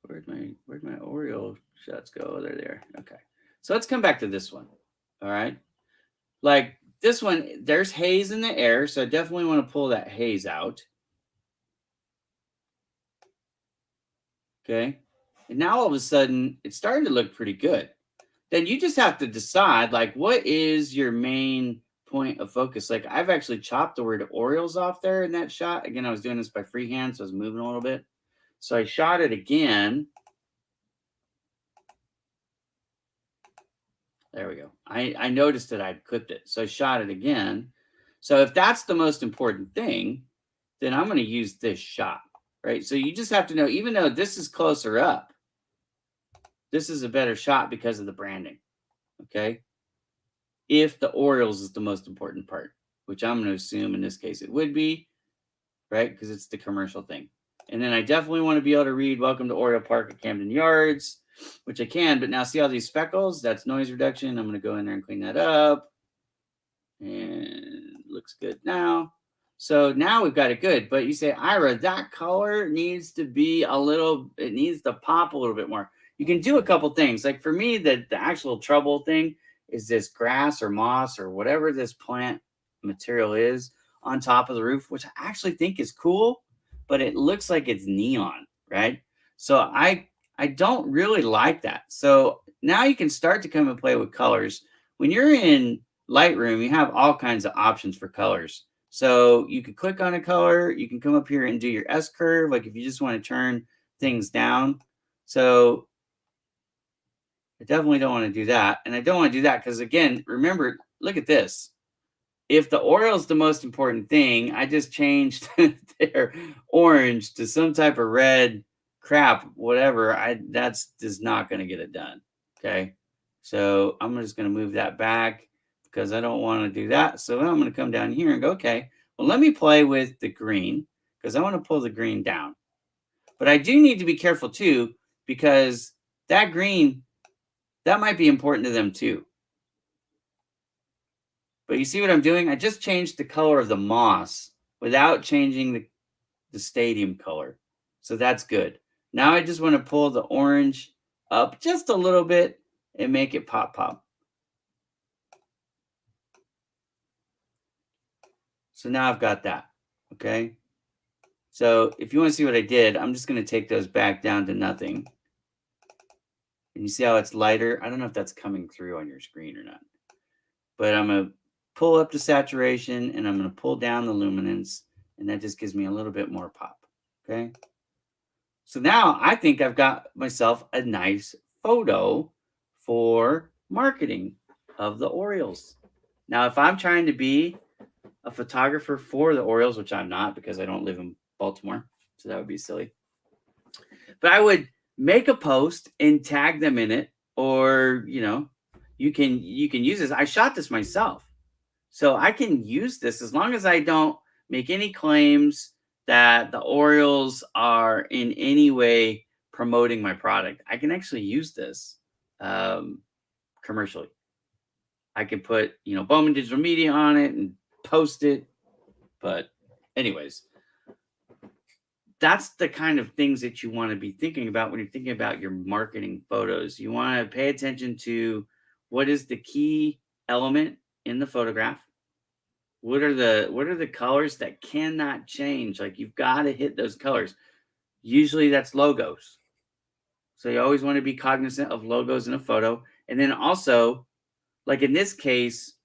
where'd my Oreo shots go? They're there. Okay. So let's come back to this one. All right. Like this one, there's haze in the air. So I definitely want to pull that haze out. Okay. And now all of a sudden it's starting to look pretty good. Then you just have to decide, like, what is your main point of focus? Like, I've actually chopped the word Orioles off there in that shot. Again, I was doing this by freehand, so I was moving a little bit. So I shot it again. There we go. I noticed that I'd clipped it. So I shot it again. So if that's the most important thing, then I'm going to use this shot, right? So you just have to know, even though this is closer up, this is a better shot because of the branding, okay? If the Orioles is the most important part, which I'm going to assume in this case it would be, right? Because it's the commercial thing. And then I definitely want to be able to read Welcome to Oriole Park at Camden Yards, which I can. But now see all these speckles? That's noise reduction. I'm going to go in there and clean that up. And looks good now. So now we've got it good. But you say, Ira, that color needs to be it needs to pop a little bit more. You can do a couple things. Like for me, the actual trouble thing is this grass or moss or whatever this plant material is on top of the roof, which I actually think is cool, but it looks like it's neon, right? So I don't really like that. So now you can start to come and play with colors. When you're in Lightroom, you have all kinds of options for colors. So you can click on a color, you can come up here and do your S curve, like if you just want to turn things down. So I definitely don't want to do that. And I don't want to do that because, again, remember, look at this. If the Orioles is the most important thing, I just changed their orange to some type of red crap, whatever. That's just not going to get it done. Okay. So I'm just going to move that back because I don't want to do that. So I'm going to come down here and go, okay, Well, let me play with the green because I want to pull the green down. But I do need to be careful too, because that green, that might be important to them too. But you see what I'm doing? I just changed the color of the moss without changing the stadium color. So that's good. Now I just want to pull the orange up just a little bit and make it pop pop. So now I've got that. Okay. So if you want to see what I did, I'm just going to take those back down to nothing. And you see how it's lighter? I don't know if that's coming through on your screen or not. But I'm going to pull up the saturation and I'm going to pull down the luminance. And that just gives me a little bit more pop. Okay. So now I think I've got myself a nice photo for marketing of the Orioles. Now, if I'm trying to be a photographer for the Orioles, which I'm not because I don't live in Baltimore, so that would be silly. But I would make a post and tag them in it, or you can use this. I shot this myself, so I can use this as long as I don't make any claims that the Orioles are in any way promoting my product. I can actually use this commercially. I can put Bowman Digital Media on it and post it. But anyways, that's the kind of things that you want to be thinking about when you're thinking about your marketing photos. You want to pay attention to what is the key element in the photograph. What are the colors that cannot change? Like, you've got to hit those colors. Usually that's logos. So you always want to be cognizant of logos in a photo. And then also, like in this case,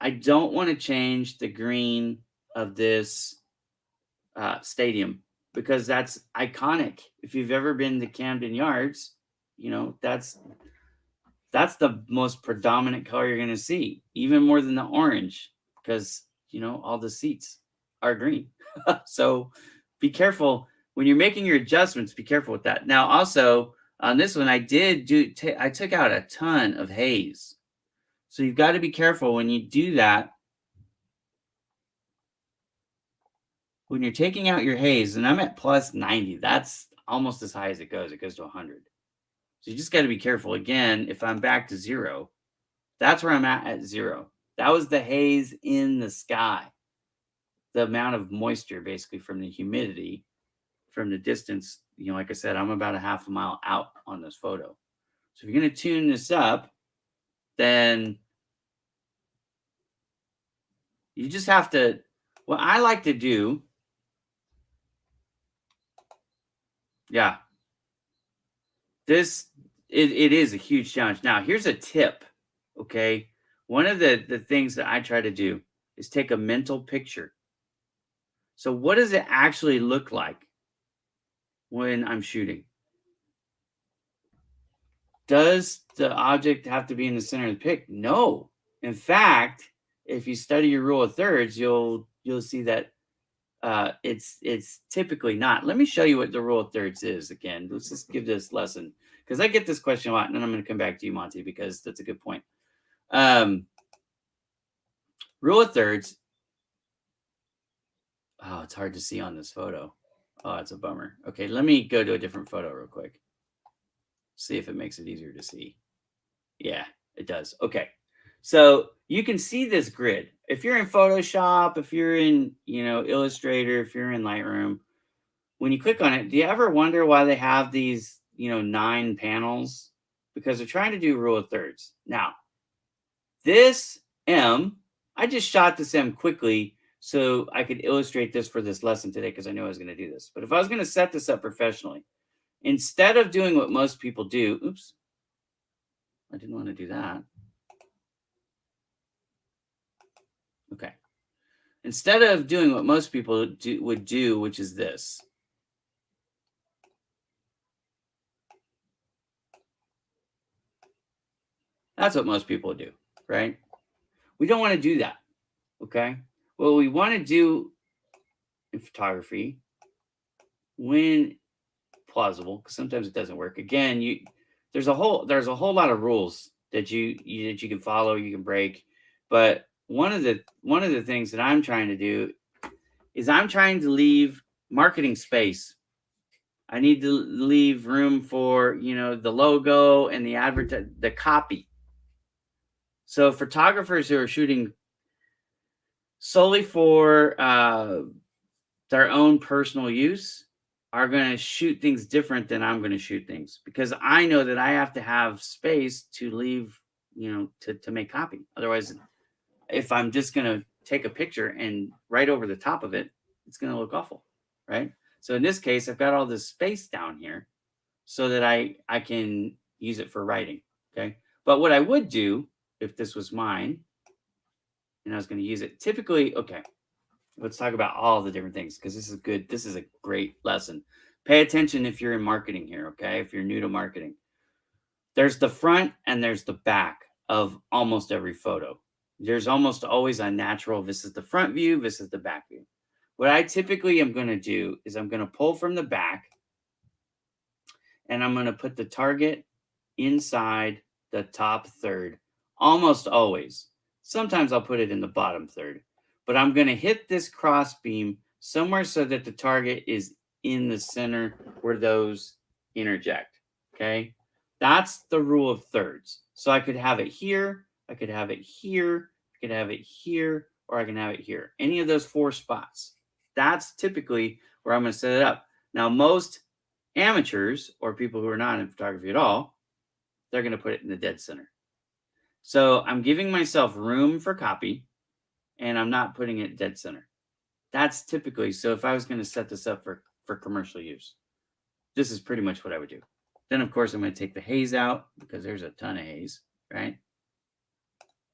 I don't want to change the green of this stadium because that's iconic. If you've ever been to Camden Yards, that's the most predominant color you're going to see, even more than the orange, because all the seats are green. So be careful when you're making your adjustments. Be careful with that. Now, also on this one, I took out a ton of haze, so you've got to be careful when you do that. When you're taking out your haze, and I'm at plus 90, that's almost as high as it goes. It goes to 100. So you just got to be careful. Again, if I'm back to 0, that's where I'm at 0. That was the haze in the sky. The amount of moisture, basically, from the humidity, from the distance. Like I said, I'm about a half a mile out on this photo. So if you're going to tune this up, then you just have to, what I like to do, yeah, it is a huge challenge. Now, here's a tip, okay? One of the things that I try to do is take a mental picture. So what does it actually look like when I'm shooting? Does the object have to be in the center of the pic? No. In fact, if you study your rule of thirds, you'll see that it's typically not. Let me show you what the rule of thirds is again. Let's just give this lesson, because I get this question a lot, and then I'm going to come back to you, Monty, because that's a good point. Rule of thirds. Oh, it's hard to see on this photo. Oh, it's a bummer. Okay, let me go to a different photo real quick. See if it makes it easier to see. Yeah, it does. Okay. So you can see this grid. If you're in Photoshop, if you're in, Illustrator, if you're in Lightroom, when you click on it, do you ever wonder why they have these, 9 panels? Because they're trying to do rule of thirds. Now, this M, I just shot this M quickly so I could illustrate this for this lesson today because I knew I was going to do this. But if I was going to set this up professionally, instead of doing what most people do, oops, I didn't want to do that. Okay. Instead of doing what most people would do, which is this. That's what most people do, right? We don't want to do that, okay? What we want to do in photography, when plausible, because sometimes it doesn't work. Again, there's a whole lot of rules that you can follow, you can break, but one of the things that I'm trying to do is I'm trying to leave marketing space. I need to leave room for, the logo and the copy. So photographers who are shooting solely for their own personal use are going to shoot things different than I'm going to shoot things, because I know that I have to have space to leave, to make copy. Otherwise, if I'm just going to take a picture and right over the top of it, it's going to look awful, right? So in this case, I've got all this space down here so that I can use it for writing, okay? But what I would do if this was mine and I was going to use it, typically, okay, let's talk about all the different things, because this is good. This is a great lesson. Pay attention if you're in marketing here, okay? If you're new to marketing. There's the front and there's the back of almost every photo. There's almost always a natural, this is the front view, this is the back view. What I typically am going to do is I'm going to pull from the back and I'm going to put the target inside the top third, almost always. Sometimes I'll put it in the bottom third, but I'm going to hit this cross beam somewhere so that the target is in the center where those interject, okay? That's the rule of thirds. So I could have it here, I could have it here, I could have it here, or I can have it here. Any of those 4 spots. That's typically where I'm going to set it up. Now, most amateurs or people who are not in photography at all, they're going to put it in the dead center. So I'm giving myself room for copy, and I'm not putting it dead center. That's typically, so if I was going to set this up for commercial use, this is pretty much what I would do. Then, of course, I'm going to take the haze out because there's a ton of haze, right?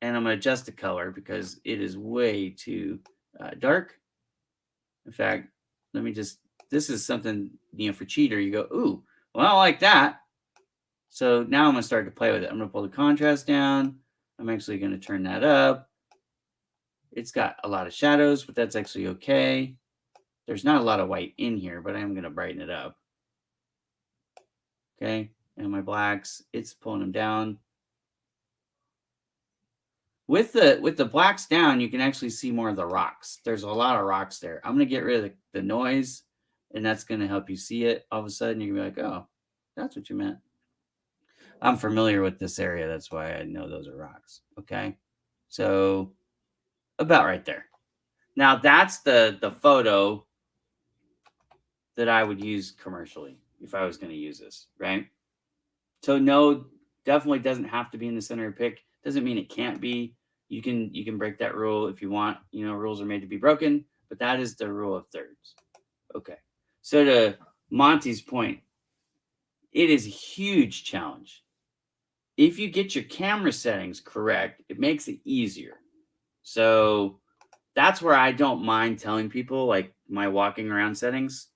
And I'm going to adjust the color because it is way too dark. In fact, let me just, this is something, for cheater, you go, ooh, well, I like that. So now I'm going to start to play with it. I'm going to pull the contrast down. I'm actually going to turn that up. It's got a lot of shadows, but that's actually okay. There's not a lot of white in here, but I'm going to brighten it up. Okay, and my blacks, it's pulling them down. With the blacks down, you can actually see more of the rocks. There's a lot of rocks there. I'm going to get rid of the noise, and that's going to help you see it. All of a sudden, you're going to be like, oh, that's what you meant. I'm familiar with this area. That's why I know those are rocks. Okay, so about right there. Now, that's the photo that I would use commercially if I was going to use this, right? So no, definitely doesn't have to be in the center of the pic. Doesn't mean it can't be. You can break that rule if you want. Rules are made to be broken, but that is the rule of thirds. Okay. So to Monty's point, it is a huge challenge. If you get your camera settings correct, it makes it easier. So that's where I don't mind telling people, like, my walking around settings.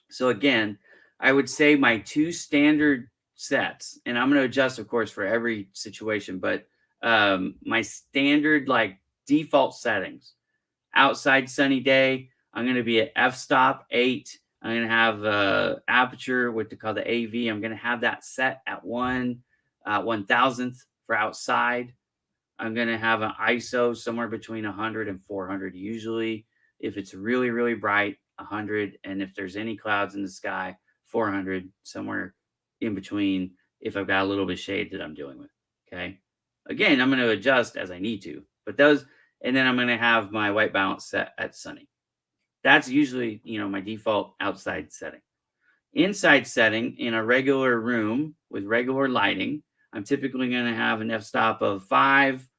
So again, I would say my 2 standard sets, and I'm going to adjust, of course, for every situation, but my standard, like, default settings: outside sunny day, I'm going to be at f-stop 8. I'm going to have aperture, what they call the AV. I'm going to have that set at 1/1000th for outside. I'm going to have an ISO somewhere between 100 and 400 usually. If it's really, really bright, 100. And if there's any clouds in the sky, 400, somewhere in between, if I've got a little bit of shade that I'm dealing with. Okay. Again, I'm going to adjust as I need to. But those, and then I'm going to have my white balance set at sunny. That's usually, my default outside setting. Inside setting in a regular room with regular lighting, I'm typically going to have an f-stop of 5,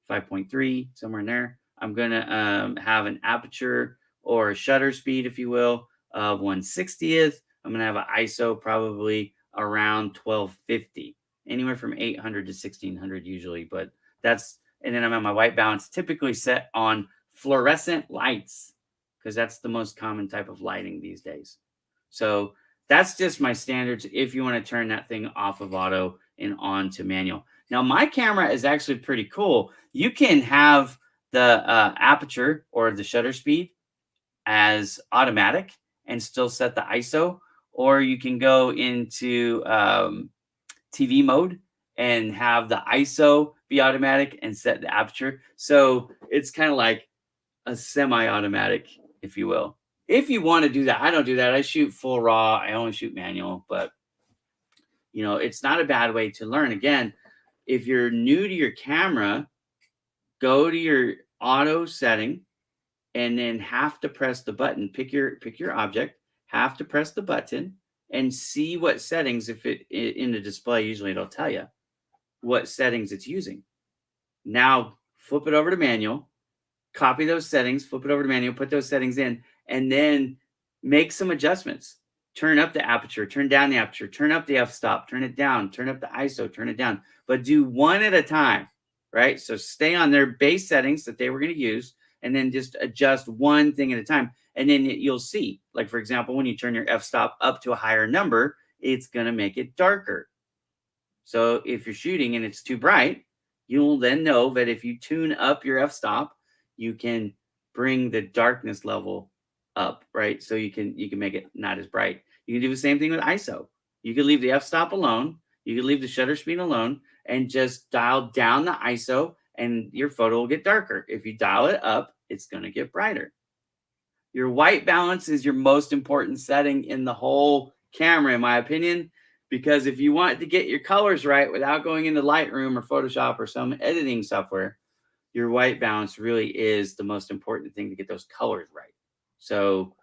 5.3, somewhere in there. I'm going to have an aperture or a shutter speed, if you will, of 1/60th. I'm going to have an ISO probably around 1250, anywhere from 800 to 1600 usually. But that's, and then I'm at my white balance, typically set on fluorescent lights, because that's the most common type of lighting these days. So that's just my standards if you want to turn that thing off of auto and on to manual. Now, my camera is actually pretty cool. You can have the aperture or the shutter speed as automatic and still set the ISO, or you can go into TV mode and have the ISO be automatic and set the aperture. So it's kind of like a semi-automatic, if you will. If you want to do that, I don't do that. I shoot full raw. I only shoot manual, but it's not a bad way to learn. Again, if you're new to your camera, go to your auto setting and then have to press the button. Pick your object, have to press the button and see what settings. If it in the display, usually it'll tell you what settings it's using. Now flip it over to manual, copy those settings, flip it over to manual, put those settings in, and then make some adjustments. Turn up the aperture, turn down the aperture, turn up the f-stop, turn it down, turn up the ISO, turn it down, but do one at a time, right? So stay on their base settings that they were going to use, and then just adjust one thing at a time. And then you'll see, like, for example, when you turn your f-stop up to a higher number, it's going to make it darker. So if you're shooting and it's too bright, you'll then know that if you tune up your f-stop, you can bring the darkness level up, right? So you can make it not as bright. You can do the same thing with ISO. You can leave the f-stop alone. You can leave the shutter speed alone and just dial down the ISO and your photo will get darker. If you dial it up, it's going to get brighter. Your white balance is your most important setting in the whole camera, in my opinion, because if you want to get your colors right without going into Lightroom or Photoshop or some editing software, your white balance really is the most important thing to get those colors right. So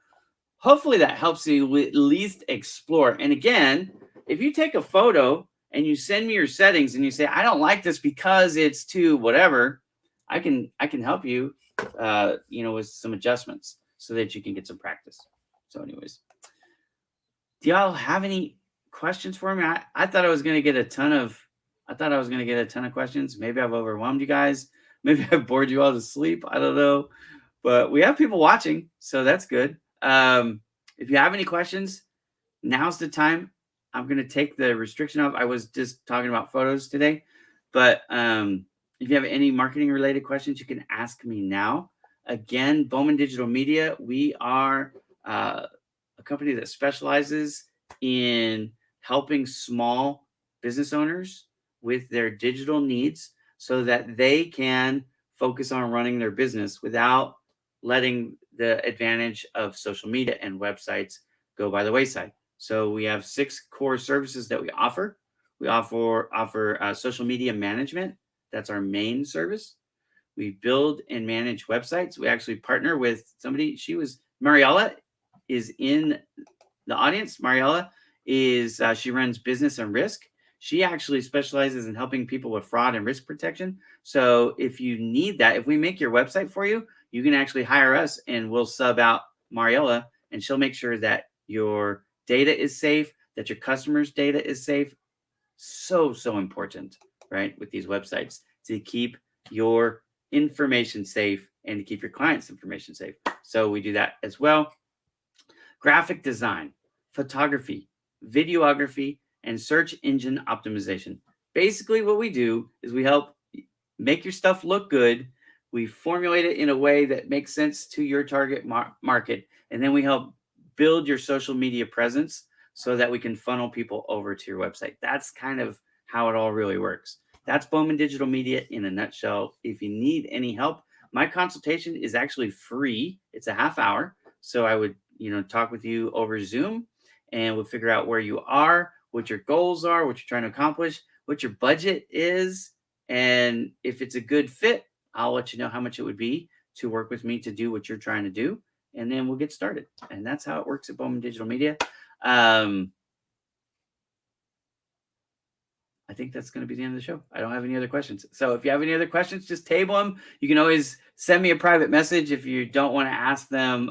hopefully that helps you at least explore. And again, if you take a photo and you send me your settings and you say, I don't like this because it's too whatever, I can help you, with some adjustments so that you can get some practice. So anyways, do y'all have any questions for me? I thought I was going to get a ton of questions. Maybe I've overwhelmed you guys. Maybe I've bored you all to sleep. I don't know, but we have people watching, so that's good. If you have any questions, now's the time. I'm going to take the restriction off. I was just talking about photos today, but if you have any marketing related questions, you can ask me now. Again, Bowman Digital Media, we are a company that specializes in helping small business owners with their digital needs so that they can focus on running their business without letting the advantage of social media and websites go by the wayside. So we have 6 core services that we offer. We offer social media management. That's our main service. We build and manage websites. We actually partner with somebody. Mariella is in the audience. Mariella is, she runs business and risk. She actually specializes in helping people with fraud and risk protection. So if you need that, if we make your website for you, you can actually hire us and we'll sub out Mariella and she'll make sure that your data is safe, that your customers' data is safe. So important, right? With these websites to keep your information safe and to keep your clients' information safe. So we do that as well. Graphic design, photography, videography, and search engine optimization. Basically, what we do is we help make your stuff look good. We formulate it in a way that makes sense to your target market. And then we help build your social media presence so that we can funnel people over to your website. That's kind of how it all really works. That's Bowman Digital Media in a nutshell. If you need any help, my consultation is actually free. It's a half hour. So I would, talk with you over Zoom and we'll figure out where you are, what your goals are, what you're trying to accomplish, what your budget is. And if it's a good fit, I'll let you know how much it would be to work with me to do what you're trying to do. And then we'll get started. And that's how it works at Bowman Digital Media. I think that's going to be the end of the show. I don't have any other questions. So if you have any other questions, just table them. You can always send me a private message if you don't want to ask them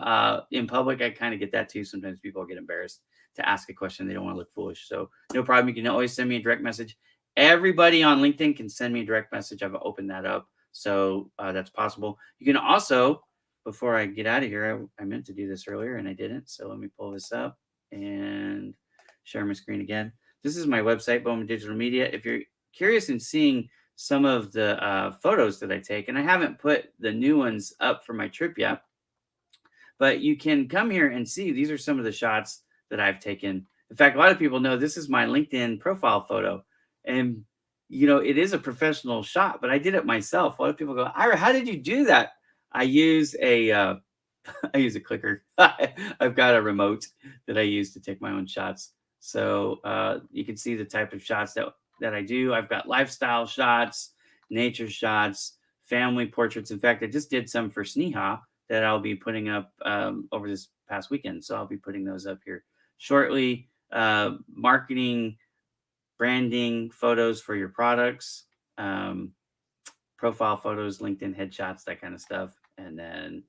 in public. I kind of get that too. Sometimes people get embarrassed to ask a question. They don't want to look foolish. So no problem. You can always send me a direct message. Everybody on LinkedIn can send me a direct message. I've opened that up. So that's possible. You can also, before I get out of here, I meant to do this earlier and I didn't. So let me pull this up and share my screen again. This is my website, Bowman Digital Media. If you're curious in seeing some of the photos that I take, and I haven't put the new ones up for my trip yet, but you can come here and see these are some of the shots that I've taken. In fact, a lot of people know this is my LinkedIn profile photo. And it is a professional shot, but I did it myself. A lot of people go, Ira, how did you do that? I use a I use a clicker. I've got a remote that I use to take my own shots. So you can see the type of shots that I do. I've got lifestyle shots, nature shots, family portraits. In fact, I just did some for Sneha that I'll be putting up over this past weekend. So I'll be putting those up here shortly. Marketing, branding, photos for your products, um, profile photos, LinkedIn headshots, that kind of stuff. And then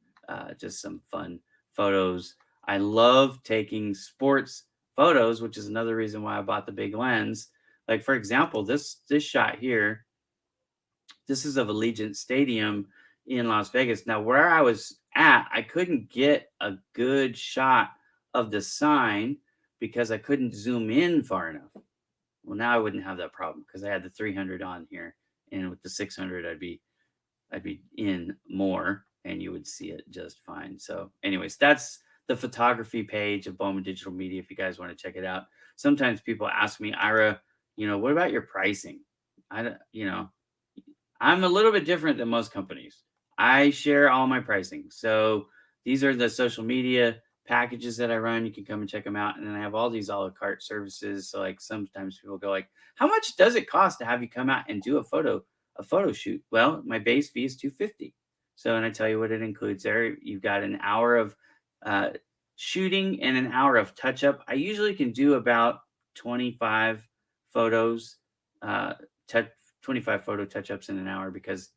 just some fun photos. I love taking sports photos, which is another reason why I bought the big lens. Like for example, this shot here, this is of Allegiant Stadium in Las Vegas. Now, where I was at, I couldn't get a good shot of the sign because I couldn't zoom in far enough. Well, now I wouldn't have that problem because I had the 300 on here, and with the 600, I'd be in more, and you would see it just fine. So, anyways, that's the photography page of Bowman Digital Media. If you guys want to check it out, sometimes people ask me, Ira, what about your pricing? I, don't- you know, I'm a little bit different than most companies. I share all my pricing. So these are the social media packages that I run. You can come and check them out. And then I have all these a la carte services. So like sometimes people go like, how much does it cost to have you come out and do a photo shoot? Well, my base fee is $250. So, and I tell you what it includes there. You've got an hour of uh, shooting and an hour of touch up. I usually can do about 25 photos, uh, touch 25 photo touch-ups in an hour because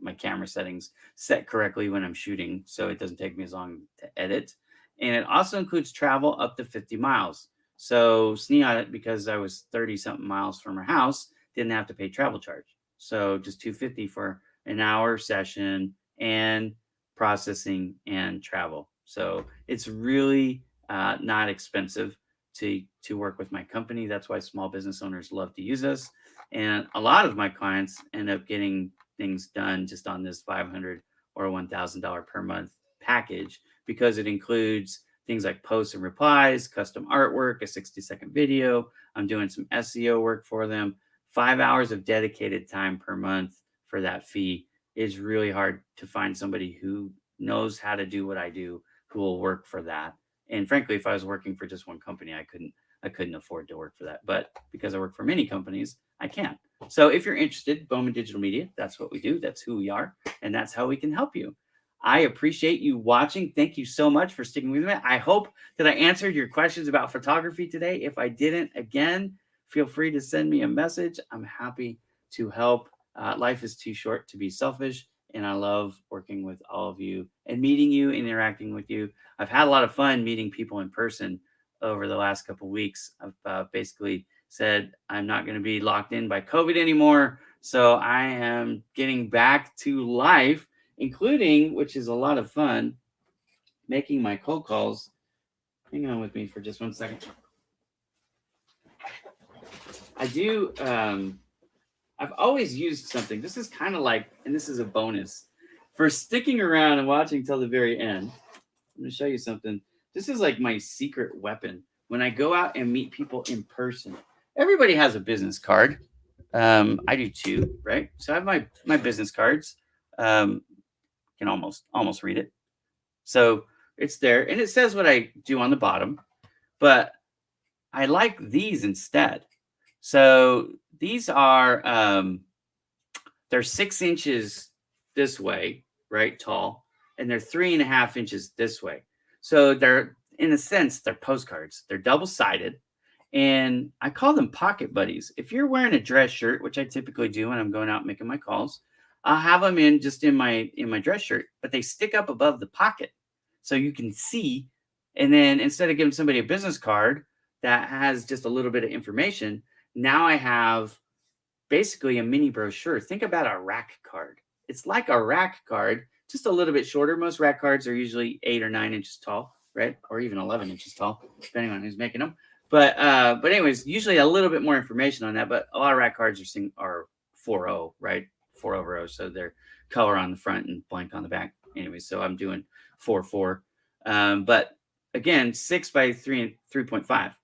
my camera settings set correctly when I'm shooting, so it doesn't take me as long to edit. And it also includes travel up to 50 miles. So Sneha, because I was 30 something miles from her house, didn't have to pay travel charge. So just 250 for an hour session and processing and travel. So it's really not expensive to work with my company. That's why small business owners love to use us. And a lot of my clients end up getting things done just on this $500 or $1,000 per month package because it includes things like posts and replies, custom artwork, a 60-second video. I'm doing some SEO work for them. 5 hours of dedicated time per month for that fee is really hard to find somebody who knows how to do what I do, who will work for that. And frankly, if I was working for just one company, I couldn't afford to work for that. But because I work for many companies, I can. So if you're interested, Bowman Digital Media, that's what we do. That's who we are. And that's how we can help you. I appreciate you watching. Thank you so much for sticking with me. I hope that I answered your questions about photography today. If I didn't, again, feel free to send me a message. I'm happy to help. Life is too short to be selfish. And I love working with all of you and meeting you, interacting with you. I've had a lot of fun meeting people in person over the last couple of weeks. I've basically said I'm not going to be locked in by COVID anymore. So I am getting back to life, including, which is a lot of fun, making my cold calls. Hang on with me for just 1 second. I do. I've always used something. This is kind of like, and this is a bonus for sticking around and watching till the very end. I'm going to show you something. This is like my secret weapon when I go out and meet people in person. Everybody has a business card. I do too, right? So I have my business cards. Can almost read it. So it's there, and it says what I do on the bottom. But I like these instead. So these are they're 6 inches this way, right, tall, and they're 3.5 inches this way. So they're, in a sense, they're postcards. They're double-sided, and I call them pocket buddies. If you're wearing a dress shirt, which I typically do when I'm going out making my calls, I'll have them in my dress shirt, but they stick up above the pocket, so you can see. And then instead of giving somebody a business card that has just a little bit of information, now I have basically a mini brochure. Think about a rack card. It's like a rack card, just a little bit shorter. Most rack cards are usually 8 or 9 inches tall, right? Or even 11 inches tall, depending on who's making them. But anyways, usually a little bit more information on that. But a lot of rack cards are 4.0, right? 4/0. So they're color on the front and blank on the back. Anyway, so I'm doing 4/4. But again, 6 by 3.5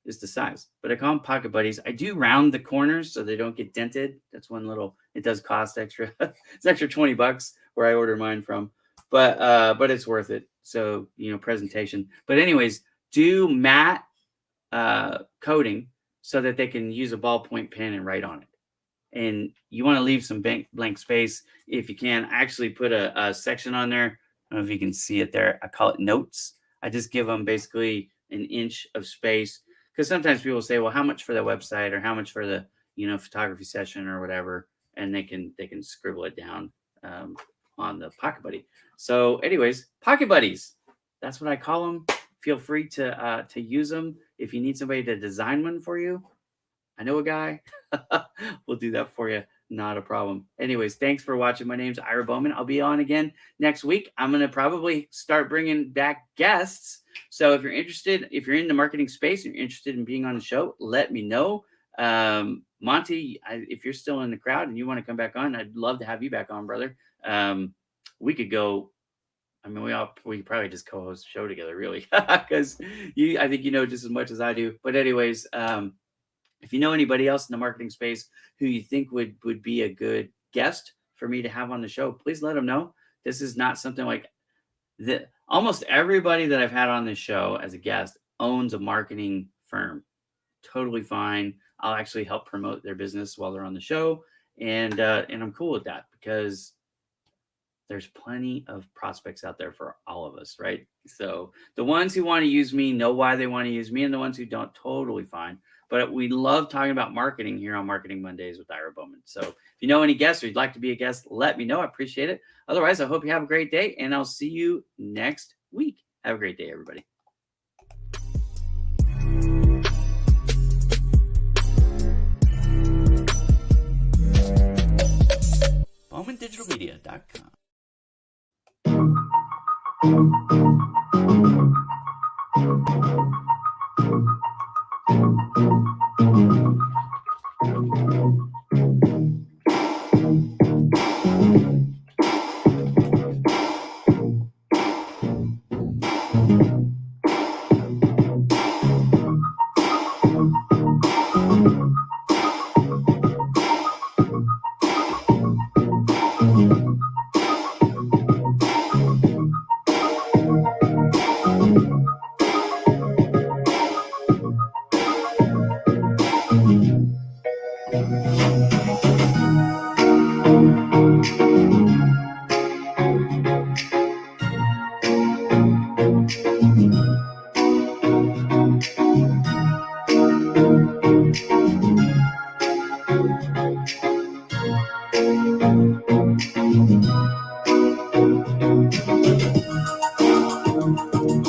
is the size. But I call them pocket buddies. I do round the corners so they don't get dented. That's one little, it does cost extra. It's extra $20 where I order mine from. But it's worth it. So, presentation. But anyways, do matte coating so that they can use a ballpoint pen and write on it. And you want to leave some blank space if you can. I actually put a section on there. I don't know if you can see it there. I call it notes. I just give them basically an inch of space, because sometimes people say, well, how much for the website, or how much for the photography session or whatever, and they can scribble it down on the Pocket Buddy. So anyways, Pocket Buddies, that's what I call them. Feel free to use them if you need somebody to design one for you. I know a guy. We'll do that for you. Not a problem. Anyways, thanks for watching. My name's Ira Bowman. I'll be on again next week. I'm going to probably start bringing back guests. So if you're interested, if you're in the marketing space and you're interested in being on the show, let me know. Monty, if you're still in the crowd and you want to come back on, I'd love to have you back on, brother. We could go. I mean, we could probably just co-host the show together, really, because I think you know just as much as I do. But anyways, if you know anybody else in the marketing space who you think would be a good guest for me to have on the show, please let them know. This is not something like that. Almost everybody that I've had on this show as a guest owns a marketing firm. Totally fine. I'll actually help promote their business while they're on the show. And I'm cool with that, because there's plenty of prospects out there for all of us, right? So the ones who want to use me know why they want to use me, and the ones who don't, totally fine. But we love talking about marketing here on Marketing Mondays with Ira Bowman. So if you know any guests or you'd like to be a guest, let me know. I appreciate it. Otherwise, I hope you have a great day, and I'll see you next week. Have a great day, everybody.